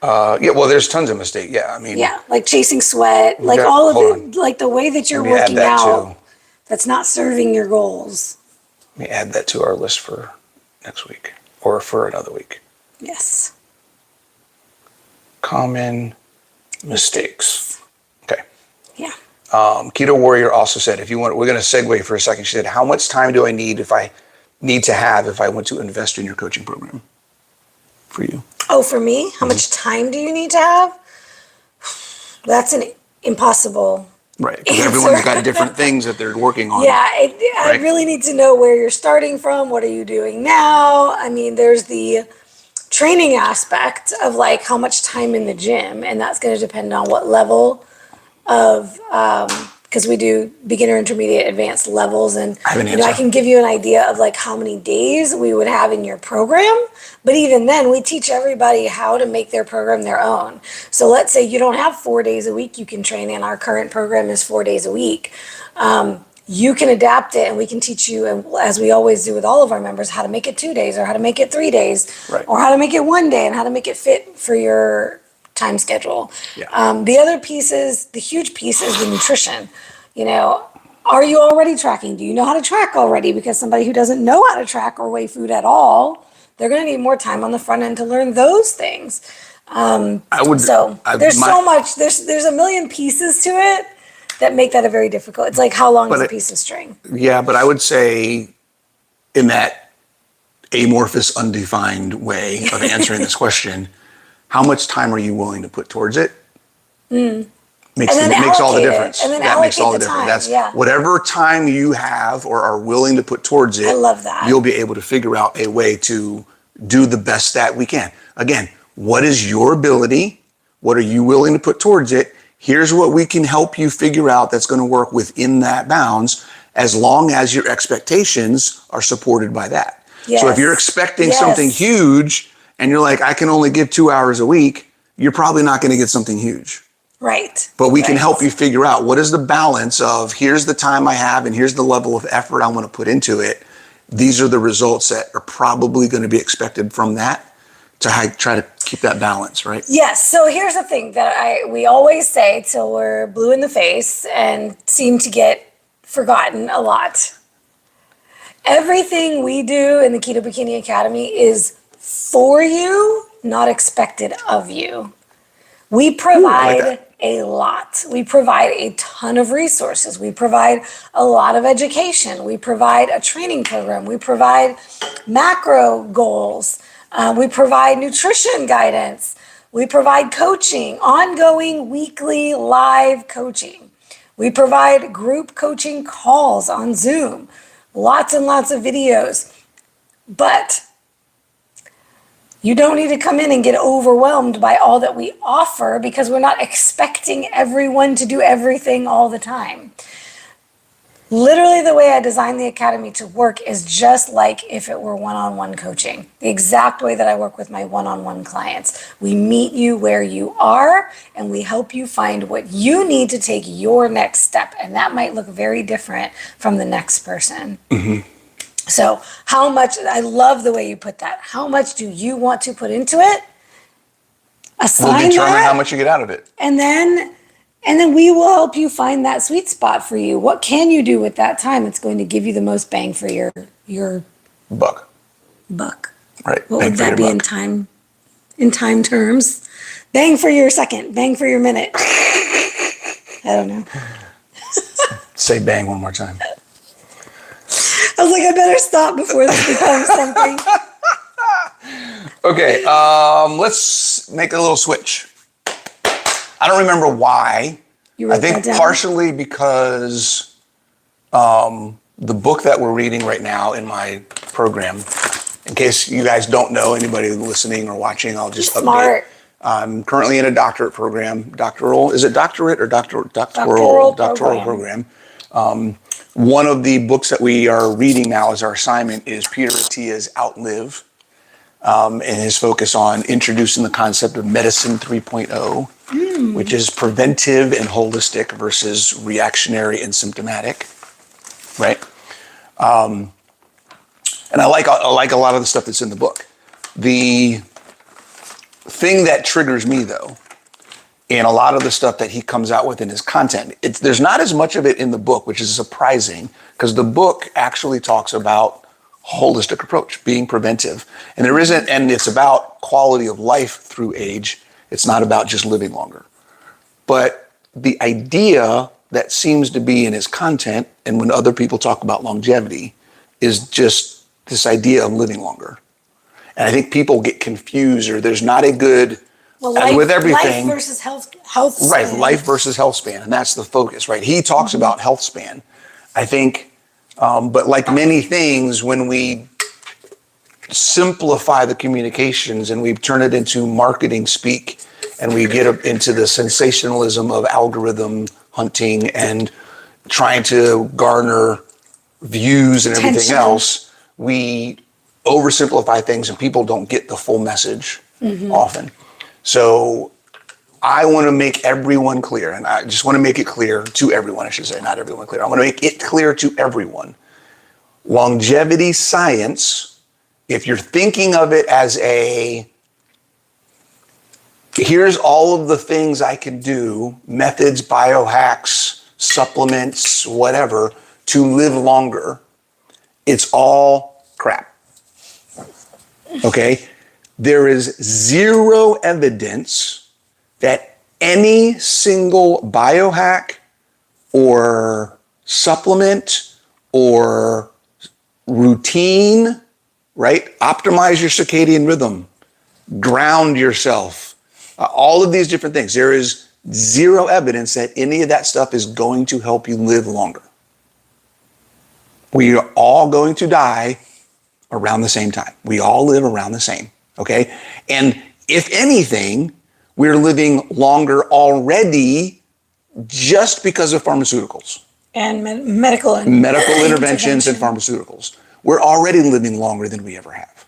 Yeah, well, there's tons of mistakes. Yeah, I mean. Yeah, like chasing sweat, like got- all of hold it, on. like the way that you're Let me add working that out, too. that's not serving your goals. Let me add that to our list for next week or for another week. Yes. Common mistakes. Okay. Yeah. Keto Warrior also said, if you want, we're going to segue for a second. She said, how much time do I need if I want to invest in your coaching program for you? Oh, for me, how much time do you need to have? That's an impossible. Right. Because Answer. everyone's got different things that they're working on. Yeah, I Right. really need to know where you're starting from. What are you doing now? I mean, there's the training aspect of like how much time in the gym, and that's going to depend on what level of, because we do beginner, intermediate, advanced levels, and I have an I answer. can give you an idea of like how many days we would have in your program. But even then, we teach everybody how to make their program their own. So let's say you don't have 4 days a week you can train in. Our current program is 4 days a week. You can adapt it, and we can teach you, and as we always do with all of our members, how to make it 2 days or how to make it 3 days, Right. or how to make it 1 day and how to make it fit for your time schedule. Yeah. The other piece is, the huge piece is the nutrition. You know, are you already tracking? Do you know how to track already? Because somebody who doesn't know how to track or weigh food at all, they're going to need more time on the front end to learn those things. There's so much, there's a million pieces to it that make that a very difficult. It's like, how long is a piece of string? Yeah, but I would say in that amorphous, undefined way of answering this question, how much time are you willing to put towards it? Makes all the difference. And then that makes all the allocate the difference. time, That's yeah. whatever time you have or are willing to put towards it. I love that. You'll be able to figure out a way to do the best that we can. Again, what is your ability? What are you willing to put towards it? Here's what we can help you figure out that's going to work within that bounds, as long as your expectations are supported by that. Yes. So if you're expecting Yes. something huge and you're like, I can only give 2 hours a week, you're probably not going to get something huge. Right. But we can Right. help you figure out what is the balance of, here's the time I have and here's the level of effort I want to put into it. These are the results that are probably going to be expected from that, to try to keep that balance, right? Yes. So here's the thing that we always say till we're blue in the face and seem to get forgotten a lot. Everything we do in the Keto Bikini Academy is for you, not expected of you. We provide a lot. We provide a ton of resources. We provide a lot of education. We provide a training program. We provide macro goals. We provide nutrition guidance. We provide coaching, ongoing weekly live coaching. We provide group coaching calls on Zoom, lots and lots of videos. But you don't need to come in and get overwhelmed by all that we offer, because we're not expecting everyone to do everything all the time. Literally, the way I designed the academy to work is just like if it were one-on-one coaching. The exact way that I work with my one-on-one clients. We meet you where you are, and we help you find what you need to take your next step. And that might look very different from the next person. Mm-hmm. So how much, I love the way you put that. How much do you want to put into it? Assign We'll determine that, how much you get out of it. and then we will help you find that sweet spot for you. What can you do with that time that's going to give you the most bang for your Buck. buck? Right. What Bang would for that your be buck. in time terms? Bang for your second, bang for your minute. I don't know. Say bang one more time. I was like, I better stop before this becomes something. Okay, let's make a little switch. I don't remember why. You I wrote that think down? partially because the book that we're reading right now in my program, in case you guys don't know, anybody listening or watching, I'll just update. Smart. I'm currently in a doctorate program. Is it doctorate or doctoral Program. program? One of the books that we are reading now as our assignment is Peter Attia's Outlive, and his focus on introducing the concept of medicine 3.0, which is preventive and holistic versus reactionary and symptomatic, right? And I like a lot of the stuff that's in the book. The thing that triggers me, though, and a lot of the stuff that he comes out with in his content, there's not as much of it in the book, which is surprising, because the book actually talks about holistic approach, being preventive. And there isn't, and it's about quality of life through age. It's not about just living longer. But the idea that seems to be in his content, and when other people talk about longevity, is just this idea of living longer. And I think people get confused, or there's not a good, Well, as with everything. life versus health Right, span. life versus health span, and that's the focus, right? He talks about health span, I think, but like many things, when we simplify the communications and we turn it into marketing speak, and we get into the sensationalism of algorithm hunting and trying to garner views and everything Attention. else, we oversimplify things and people don't get the full message often. So I want to make everyone clear, and I just want to make it clear to everyone, I should say, not everyone clear. I want to make it clear to everyone. Longevity science, if you're thinking of it as here's all of the things I can do, methods, biohacks, supplements, whatever, to live longer, it's all crap. Okay? There is zero evidence that any single biohack or supplement or routine, right? Optimize your circadian rhythm, ground yourself, all of these different things. There is zero evidence that any of that stuff is going to help you live longer. We are all going to die around the same time. We all live around the same, okay? And if anything, we're living longer already just because of pharmaceuticals. And medical Interventions and pharmaceuticals. We're already living longer than we ever have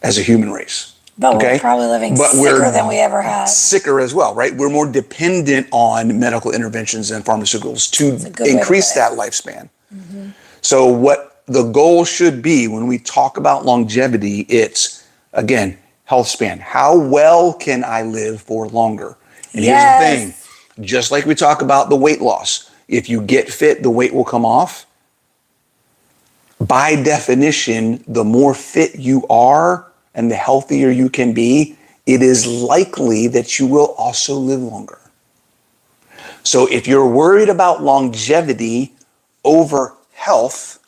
as a human race. But okay? we're probably living sicker than we ever have. Sicker as well, right? We're more dependent on medical interventions and pharmaceuticals to increase that lifespan. Mm-hmm. So what the goal should be when we talk about longevity, it's, again, health span. How well can I live for longer? And here's the thing, just like we talk about the weight loss, if you get fit, the weight will come off. By definition, the more fit you are and the healthier you can be, it is likely that you will also live longer. So if you're worried about longevity over health,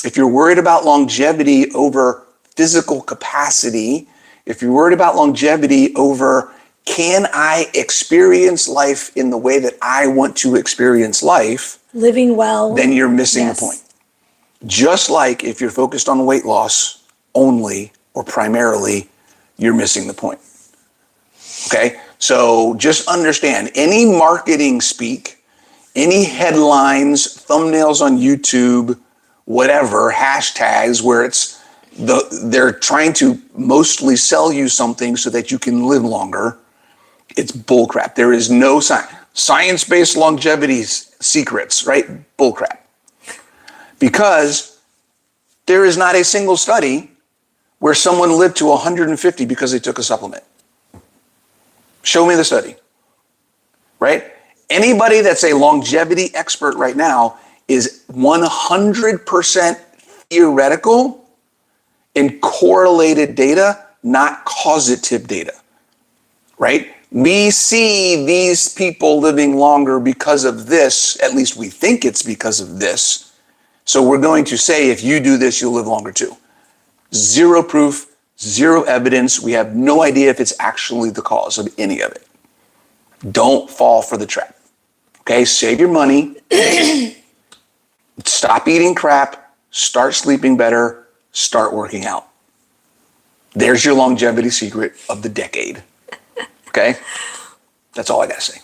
if you're worried about longevity over physical capacity, if you're worried about longevity over can I experience life in the way that I want to experience life, living well, then you're missing the point. Just like if you're focused on weight loss only or primarily, you're missing the point. Okay? So just understand, any marketing speak, any headlines, thumbnails on YouTube, whatever, hashtags where they're trying to mostly sell you something so that you can live longer, it's bullcrap. There is no There is not a single study where someone lived to 150 because they took a supplement. Show me the study, right? Anybody that's a longevity expert right now is 100% theoretical and correlated data, not causative data, right? We see these people living longer because of this, at least we think it's because of this. So we're going to say, if you do this, you'll live longer too. Zero proof, zero evidence. We have no idea if it's actually the cause of any of it. Don't fall for the trap. Okay, save your money. Stop eating crap. Start sleeping better. Start working out. There's your longevity secret of the decade. Okay? That's all I gotta say.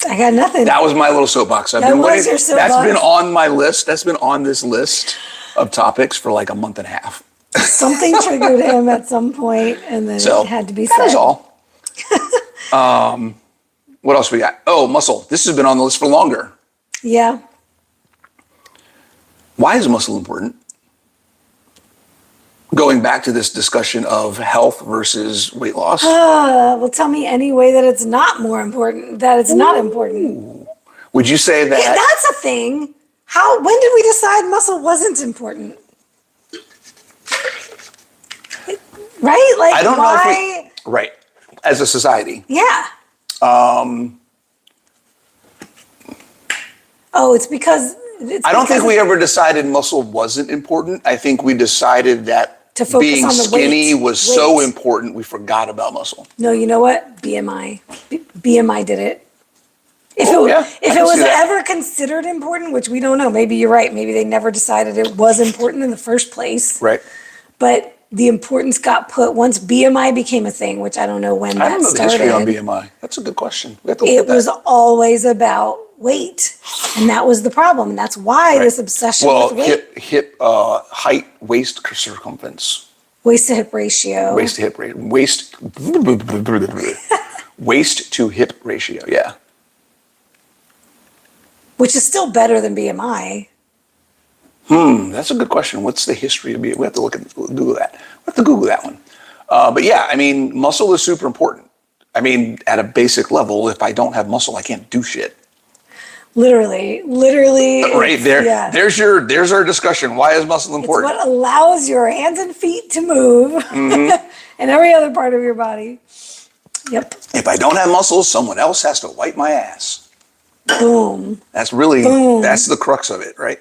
I got nothing. That was my little soapbox. That was your soapbox. That's been on my list. That's been on this list of topics for like a month and a half. Something triggered him at some point, and then it had to be said. That was all. What else we got? Oh, muscle. This has been on the list for longer. Yeah. Why is muscle important? Going back to this discussion of health versus weight loss. Well, tell me any way that it's not more important, that it's not important. Would you say that? Yeah, that's a thing. When did we decide muscle wasn't important? Right? Like, I don't why? know right. As a society. Yeah. It's because I don't think we ever decided muscle wasn't important. I think we decided that being skinny was so important we forgot about muscle. No, you know what? BMI. BMI did it. If it was ever considered important, which we don't know, maybe you're right. Maybe they never decided it was important in the first place. Right. But the importance got put once BMI became a thing, which I don't know when that started. I don't know the history on BMI. That's a good question. It was always about weight, and that was the problem, and that's why this obsession with weight. Hip height, waist circumference. Waist to hip ratio. Waist to hip ratio, yeah. Which is still better than BMI. That's a good question. What's the history of BMI? We have to Google that. We have to Google that one. But yeah, I mean, muscle is super important. I mean, at a basic level, if I don't have muscle, I can't do shit. Literally. Right there. Yeah. There's our discussion. Why is muscle important? It's what allows your hands and feet to move and every other part of your body. Yep. If I don't have muscles, someone else has to wipe my ass. Boom. That's the crux of it, right?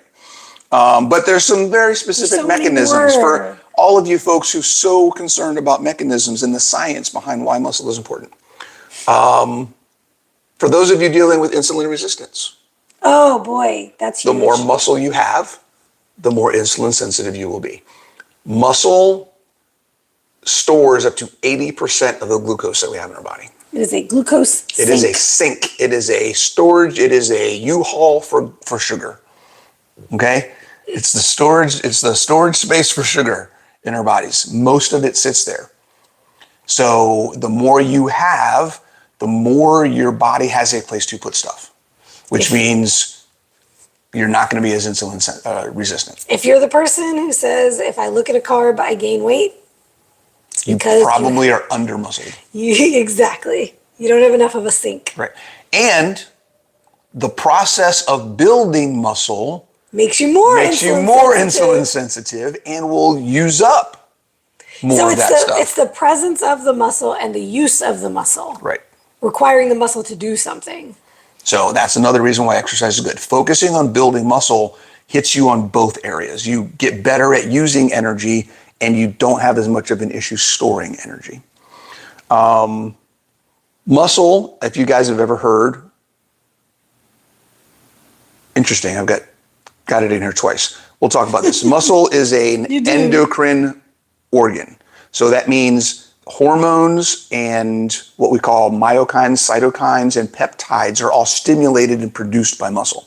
But there's some very specific mechanisms for all of you folks who's so concerned about mechanisms and the science behind why muscle is important. For those of you dealing with insulin resistance. Oh boy, that's huge. The more muscle you have, the more insulin sensitive you will be. Muscle stores up to 80% of the glucose that we have in our body. It is a glucose sink. It is a sink. It is a storage. It is a U-Haul for sugar. Okay? It's the storage space for sugar in our bodies. Most of it sits there. So the more you have, the more your body has a place to put stuff, which means you're not going to be as insulin resistant. If you're the person who says, if I look at a carb, I gain weight, it's because you probably are under muscled. Exactly. You don't have enough of a sink. Right. And the process of building muscle makes you more insulin sensitive and will use up more of that stuff. It's the presence of the muscle and the use of the muscle. Right. Requiring the muscle to do something. So that's another reason why exercise is good. Focusing on building muscle hits you on both areas. You get better at using energy and you don't have as much of an issue storing energy. Muscle, if you guys have ever heard, interesting, I've got it in here twice. We'll talk about this. Muscle is an endocrine organ. So that means hormones and what we call myokines, cytokines, and peptides are all stimulated and produced by muscle.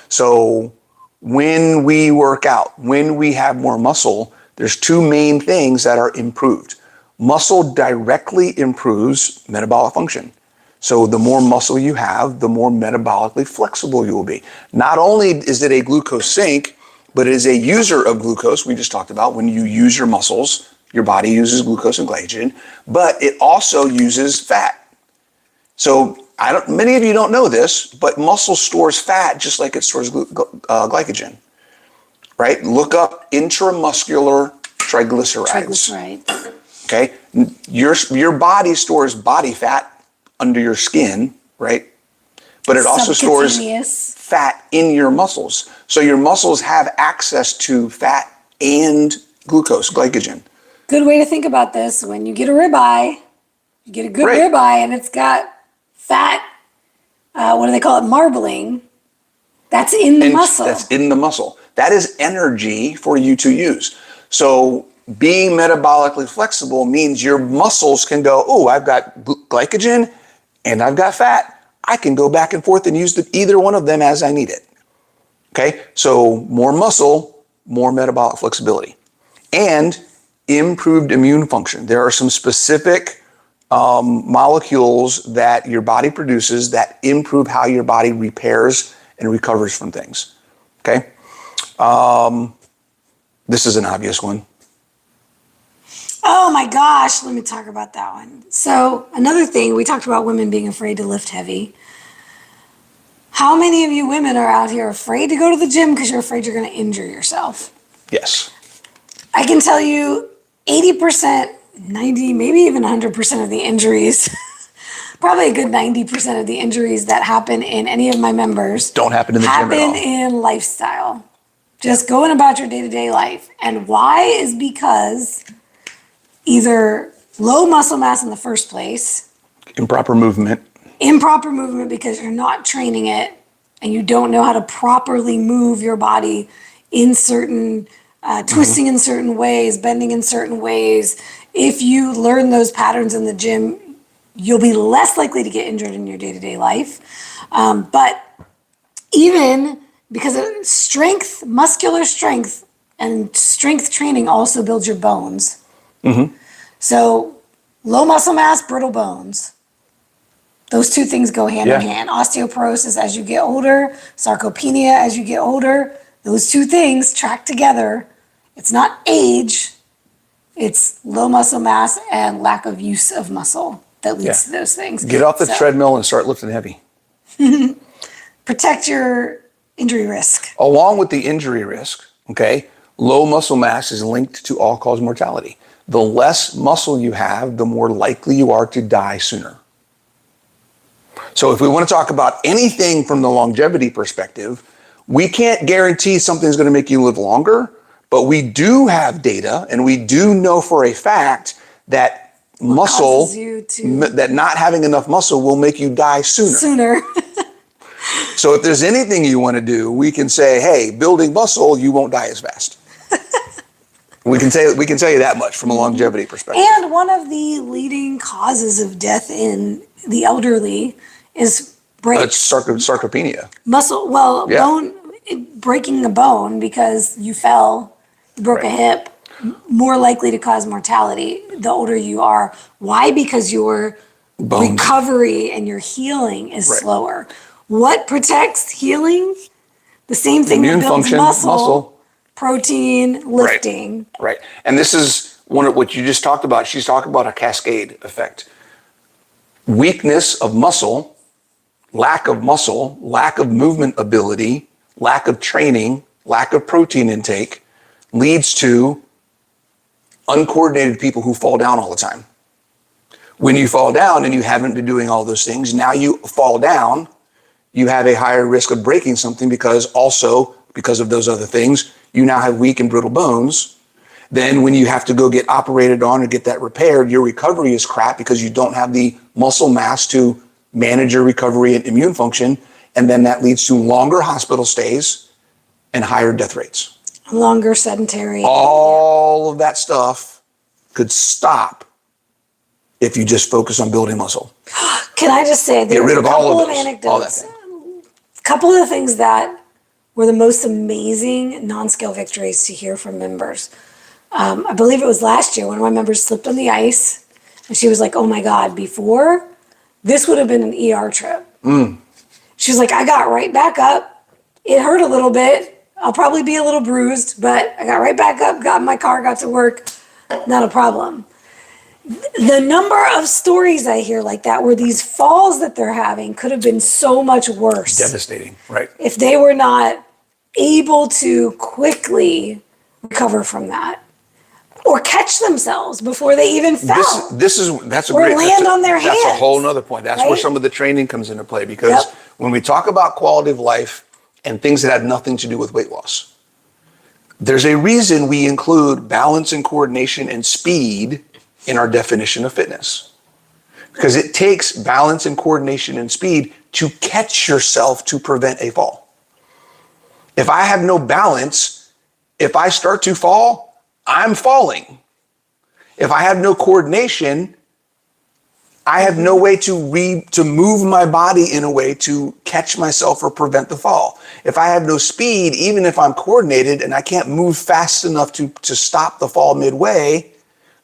So when we work out, when we have more muscle, there's two main things that are improved. Muscle directly improves metabolic function. So the more muscle you have, the more metabolically flexible you will be. Not only is it a glucose sink, but it is a user of glucose. We just talked about when you use your muscles, your body uses glucose and glycogen, but it also uses fat. So many of you don't know this, but muscle stores fat just like it stores glycogen, right? Look up intramuscular triglycerides. Okay, your body stores body fat under your skin, right? But it also stores fat in your muscles. So your muscles have access to fat and glucose, glycogen. Good way to think about this. When you get a ribeye, you get a good ribeye and it's got fat, what do they call it? Marbling. That's in the muscle. That's in the muscle. That is energy for you to use. So being metabolically flexible means your muscles can go, oh, I've got glycogen and I've got fat. I can go back and forth and use either one of them as I need it. Okay, so more muscle, more metabolic flexibility, and improved immune function. There are some specific molecules that your body produces that improve how your body repairs and recovers from things. Okay, this is an obvious one. Oh my gosh, let me talk about that one. So another thing, we talked about women being afraid to lift heavy. How many of you women are out here afraid to go to the gym because you're afraid you're going to injure yourself? Yes. I can tell you 80%, 90, maybe even 100% of the injuries, probably a good 90% of the injuries that happen in any of my members don't happen in the gym at all. Happen in lifestyle. Just going about your day-to-day life. And why is because either low muscle mass in the first place. Improper movement Because you're not training it and you don't know how to properly move your body in certain, twisting in certain ways, bending in certain ways. If you learn those patterns in the gym, you'll be less likely to get injured in your day-to-day life. But even because of strength, muscular strength, and strength training also builds your bones. So low muscle mass, brittle bones. Those two things go hand in hand. Osteoporosis as you get older, sarcopenia as you get older. Those two things track together. It's not age, it's low muscle mass and lack of use of muscle that leads to those things. Get off the treadmill and start lifting heavy. Protect your injury risk. Along with the injury risk, okay, low muscle mass is linked to all-cause mortality. The less muscle you have, the more likely you are to die sooner. So if we want to talk about anything from the longevity perspective, we can't guarantee something's going to make you live longer, but we do have data and we do know for a fact that that not having enough muscle will make you die sooner. So if there's anything you want to do, we can say, hey, building muscle, you won't die as fast. We can tell you that much from a longevity perspective. And one of the leading causes of death in the elderly is sarcopenia. Bone breaking a bone because you fell, you broke a hip, more likely to cause mortality the older you are. Why? Because your recovery and your healing is slower. What protects healing? The same thing that builds muscle. Protein, lifting. Right. And this is one of what you just talked about. She's talking about a cascade effect. Weakness of muscle, lack of movement ability, lack of training, lack of protein intake leads to uncoordinated people who fall down all the time. When you fall down and you haven't been doing all those things, now you fall down, you have a higher risk of breaking something because of those other things, you now have weak and brittle bones. Then when you have to go get operated on or get that repaired, your recovery is crap because you don't have the muscle mass to manage your recovery and immune function. And then that leads to longer hospital stays and higher death rates. Longer sedentary. All of that stuff could stop if you just focus on building muscle. Can I just say, there's a couple of anecdotes. A couple of the things that were the most amazing non-scale victories to hear from members. I believe it was last year, one of my members slipped on the ice and she was like, oh my God, before this would have been an ER trip. She was like, I got right back up. It hurt a little bit. I'll probably be a little bruised, but I got right back up, got in my car, got to work. Not a problem. The number of stories I hear like that, where these falls that they're having could have been so much worse. Devastating, right? If they were not able to quickly recover from that or catch themselves before they even fell. That's a or great land on their hands. That's a whole nother point. That's where right? some of the training comes into play, because Yep. when we talk about quality of life and things that have nothing to do with weight loss, there's a reason we include balance and coordination and speed in our definition of fitness. Because it takes balance and coordination and speed to catch yourself to prevent a fall. If I have no balance, if I start to fall, I'm falling. If I have no coordination, I have no way to move my body in a way to catch myself or prevent the fall. If I have no speed, even if I'm coordinated and I can't move fast enough to stop the fall midway,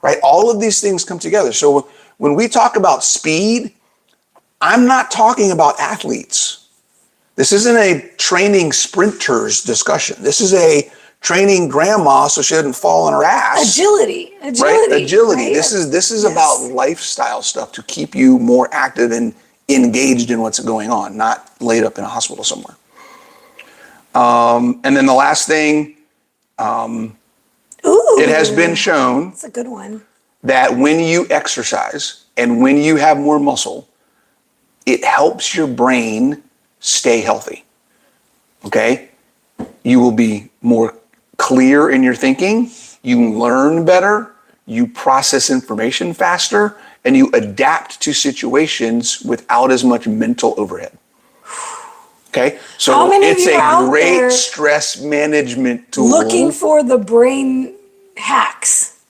right? All of these things come together. So when we talk about speed, I'm not talking about athletes. This isn't a training sprinters discussion. This is a training grandma so she doesn't fall on her ass. Agility. Right? Agility. Right? This is Yes. about lifestyle stuff to keep you more active and engaged in what's going on, not laid up in a hospital somewhere. And then the last thing, it has been shown That's a good one. that when you exercise and when you have more muscle, it helps your brain stay healthy. Okay? You will be more clear in your thinking, you learn better, you process information faster, and you adapt to situations without as much mental overhead. Okay? So it's a great stress management tool. Looking for the brain hacks,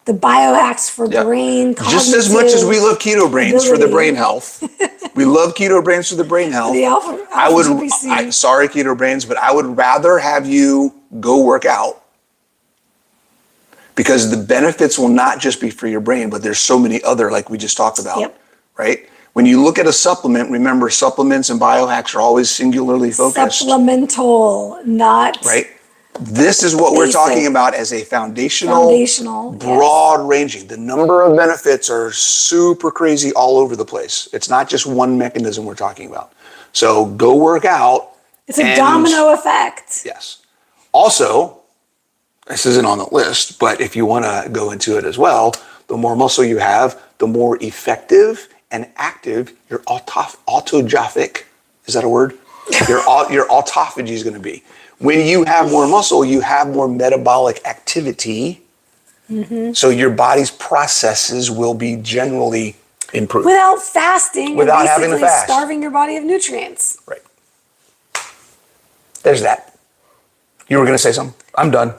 the biohacks for brain cognitive. Just as much as we love keto brains for the brain health. We love keto brains for the brain health. Sorry, keto brains, but I would rather have you go work out, because the benefits will not just be for your brain, but there's so many other, like we just talked about, right? When you look at a supplement, remember supplements and biohacks are always singularly focused. Supplemental, not right. This is what we're talking about as a foundational broad ranging. The number of benefits are super crazy all over the place. It's not just one mechanism we're talking about. So go work out. It's a domino effect. Yes. Also, this isn't on the list, but if you want to go into it as well, the more muscle you have, the more effective and active your autotrophic, is that a word? Your autophagy is going to be. When you have more muscle, you have more metabolic activity. Mm-hmm. So your body's processes will be generally improved. Without fasting, without having to fast. Starving your body of nutrients. Right. There's that. You were going to say something? I'm done.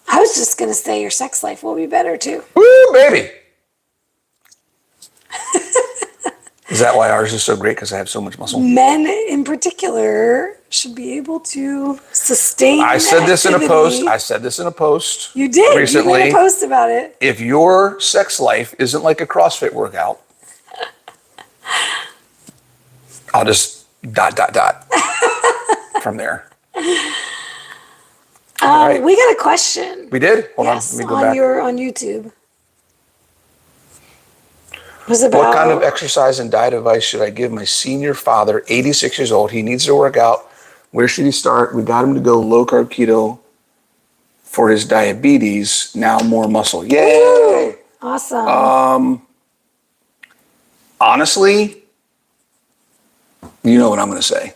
I was just going to say your sex life will be better too. Woo, baby. Is that why ours is so great? Because I have so much muscle? Men in particular should be able to sustain I said this activity. in a post. You did. Recently. You made a post about it. If your sex life isn't like a CrossFit workout, I'll just ... from there. All right. We got a question. We did? Hold yes, on. Let me go back. On YouTube. Was about what kind of exercise and diet advice should I give my senior father, 86 years old? He needs to work out. Where should he start? We got him to go low carb keto for his diabetes. Now more muscle. Yay! Awesome. Honestly, you know what I'm going to say.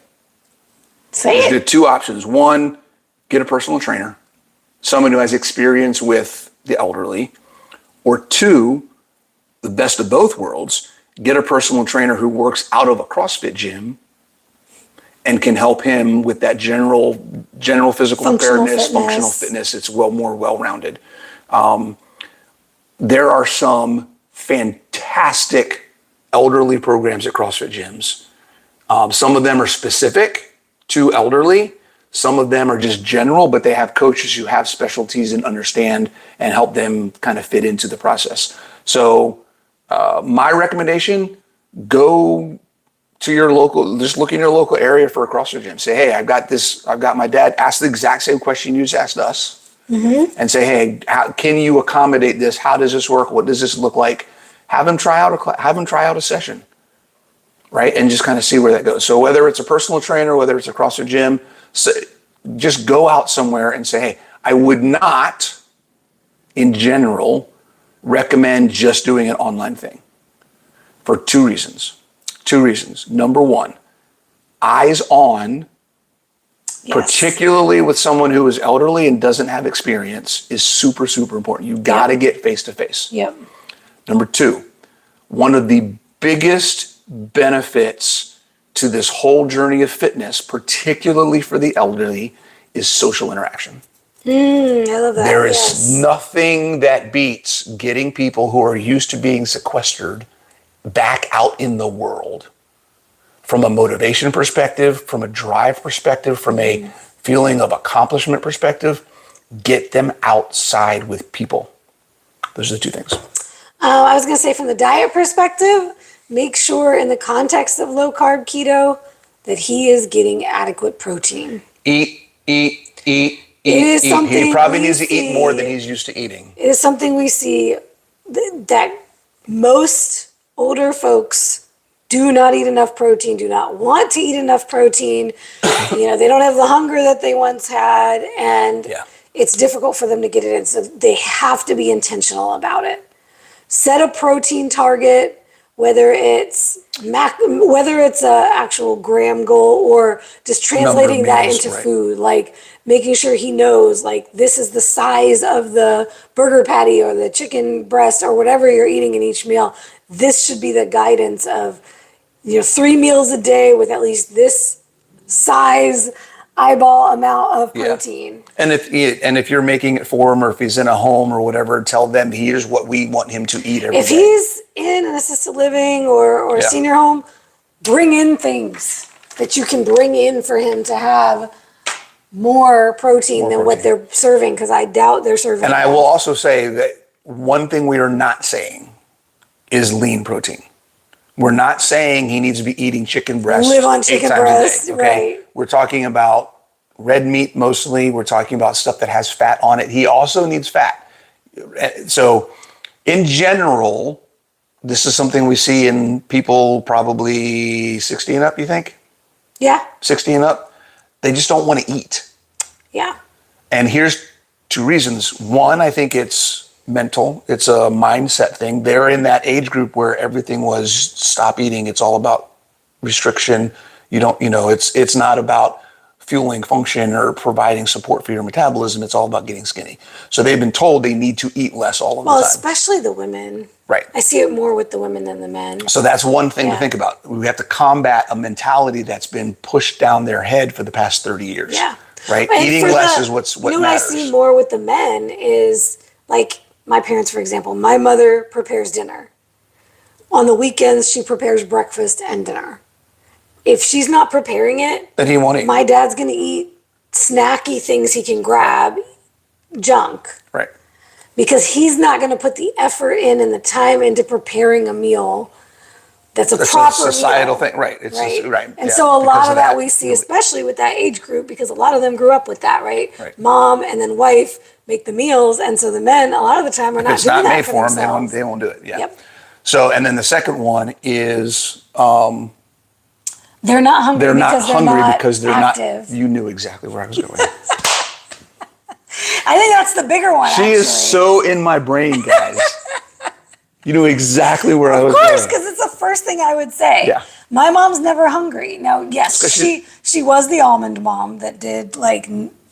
Say it. There's two options. One, get a personal trainer, someone who has experience with the elderly. Or two, the best of both worlds, get a personal trainer who works out of a CrossFit gym and can help him with that general physical preparedness, functional fitness. It's more well-rounded. There are some fantastic elderly programs at CrossFit gyms. Some of them are specific to elderly. Some of them are just general, but they have coaches who have specialties and understand and help them kind of fit into the process. So my recommendation, go to your local, just look in your local area for a CrossFit gym. Say, hey, I've got my dad. Ask the exact same question you just asked us, and say, hey, how can you accommodate this? How does this work? What does this look like? Have him try out a session, right? And just kind of see where that goes. So whether it's a personal trainer, whether it's a CrossFit gym, just go out somewhere and say, hey, I would not, in general, recommend just doing an online thing for two reasons. Number one, eyes on, particularly with someone who is elderly and doesn't have experience, is super, super important. You got to get face to face. Yep. Number two, one of the biggest benefits to this whole journey of fitness, particularly for the elderly, is social interaction. I love that. There is nothing that beats getting people who are used to being sequestered back out in the world from a motivation perspective, from a drive perspective, from a feeling of accomplishment perspective. Get them outside with people. Those are the two things. I was going to say, from the diet perspective, make sure in the context of low carb keto that he is getting adequate protein. Eat. It is something he probably needs to eat more than he's used to eating. It is something we see that most older folks do not eat enough protein, do not want to eat enough protein. They don't have the hunger that they once had, and it's difficult for them to get it in. So they have to be intentional about it. Set a protein target, whether it's a actual gram goal or just translating that into food, like making sure he knows, like, this is the size of the burger patty or the chicken breast or whatever you're eating in each meal. This should be the guidance of 3 meals a day with at least this size eyeball amount of protein. And if you're making it for him, or if he's in a home or whatever, tell them, here's what we want him to eat every day. If he's in an assisted living or a senior home, bring in things that you can bring in for him to have more protein than what they're serving, because I doubt they're serving. And I will also say that one thing we are not saying is lean protein. We're not saying he needs to be eating chicken breast. Live on chicken breast, okay? Right. We're talking about red meat mostly. We're talking about stuff that has fat on it. He also needs fat. So in general, this is something we see in people probably 60 and up, you think? Yeah. 60 and up. They just don't want to eat. Yeah. And here's two reasons. One, I think it's mental. It's a mindset thing. They're in that age group where everything was stop eating. It's all about restriction. It's not about fueling function or providing support for your metabolism. It's all about getting skinny. So they've been told they need to eat less all of the time. Well, especially the women. Right. I see it more with the women than the men. So that's one thing to think about. We have to combat a mentality that's been pushed down their head for the past 30 years. Yeah. Right? Eating less is what matters. I see more with the men is, like, my parents, for example. My mother prepares dinner. On the weekends, she prepares breakfast and dinner. If she's not preparing it, then he won't eat. My dad's going to eat snacky things he can grab, junk. Right. Because he's not going to put the effort in and the time into preparing a meal that's a proper societal meal. thing. Right. It's right. Right. And so a lot of that we see, especially with that age group, because a lot of them grew up with that, right? Mom and then wife make the meals. And so the men, a lot of the time, are not doing that for themselves. It's not made for them. They won't do it. Yeah. Yep. So, and then the second one is they're not hungry because they're not active. You knew exactly where I was going. I think that's the bigger one. She is so in my brain, guys. You knew exactly where I was going. Of course, because it's the first thing I would say. Yeah. My mom's never hungry. Now, yes, she was the almond mom that did, like,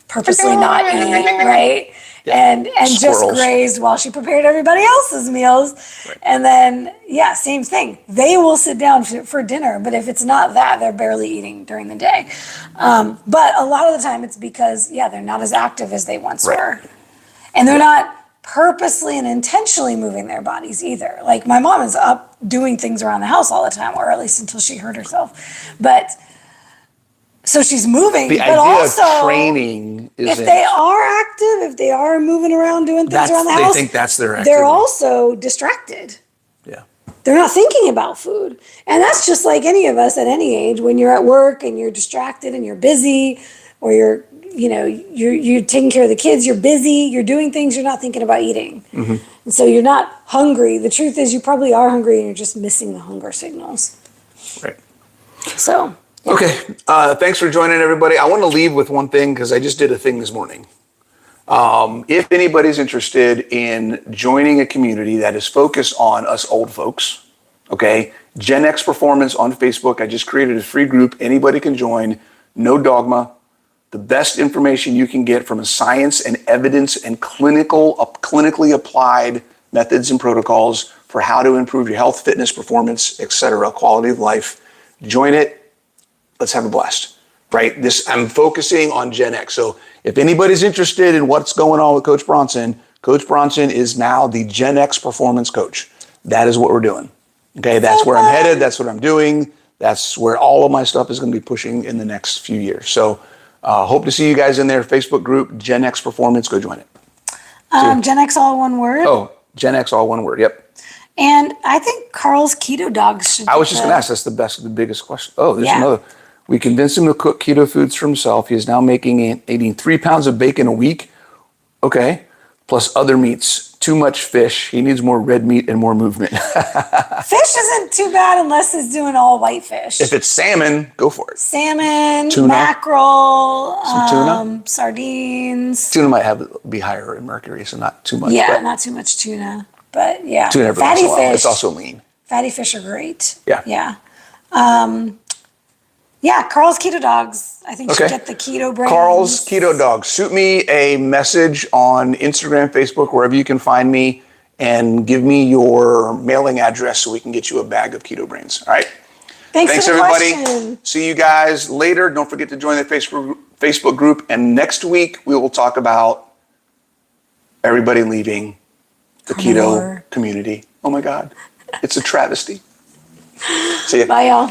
purposely not eat, right? Yeah. And just grazed while she prepared everybody else's meals. Right. And then, same thing. They will sit down for dinner, but if it's not that, they're barely eating during the day. But a lot of the time it's because, they're not as active as they once were. And they're not purposely and intentionally moving their bodies either. Like, my mom is up doing things around the house all the time, or at least until she hurt herself. But so she's moving, the but idea also of training is if they are active, if they are moving around doing things around the house, they think that's their activity. They're also distracted. Yeah. they're not thinking about food. And that's just like any of us at any age. When you're at work and you're distracted and you're busy, or you're taking care of the kids, you're busy, you're doing things, you're not thinking about eating. And so you're not hungry. The truth is you probably are hungry and you're just missing the hunger signals. Right. So, yeah. Okay. Thanks for joining, everybody. I want to leave with one thing because I just did a thing this morning. If anybody's interested in joining a community that is focused on us old folks, okay, Gen X Performance on Facebook, I just created a free group. Anybody can join. No dogma. The best information you can get from a science and evidence and clinically applied methods and protocols for how to improve your health, fitness, performance, etc., quality of life. Join it. Let's have a blast. Right? I'm focusing on Gen X. So if anybody's interested in what's going on with Coach Bronson is now the Gen X performance coach. That is what we're doing. Okay, that's where I'm headed. That's what I'm doing. That's where all of my stuff is going to be pushing in the next few years. So hope to see you guys in there. Facebook group, Gen X Performance. Go join it. Gen X all one word. Oh, Gen X all one word. Yep. And I think Carl's keto dogs should. I was just going to ask. That's the biggest question. Oh, there's Yeah. another. We convinced him to cook keto foods for himself. He is now eating 3 pounds of bacon a week. Okay. Plus other meats. Too much fish. He needs more red meat and more movement. Fish isn't too bad unless it's doing all white fish. If it's salmon, go for it. Salmon, Tuna? mackerel, Some tuna? Sardines. Tuna might be higher in mercury, so not too much. Yeah, but not too much tuna. But yeah, tuna every once fatty in a while. fish. It's also lean. Fatty fish are great. Yeah. Yeah. Yeah, Carl's Keto Dogs. I think should get the keto brand. Carl's Keto Dogs. Shoot me a message on Instagram, Facebook, wherever you can find me, and give me your mailing address so we can get you a bag of keto brains. All right. Thanks for the everybody. question. See you guys later. Don't forget to join the Facebook group. And next week we will talk about everybody leaving the keto community. Oh my God. It's a travesty. See ya. Bye, y'all.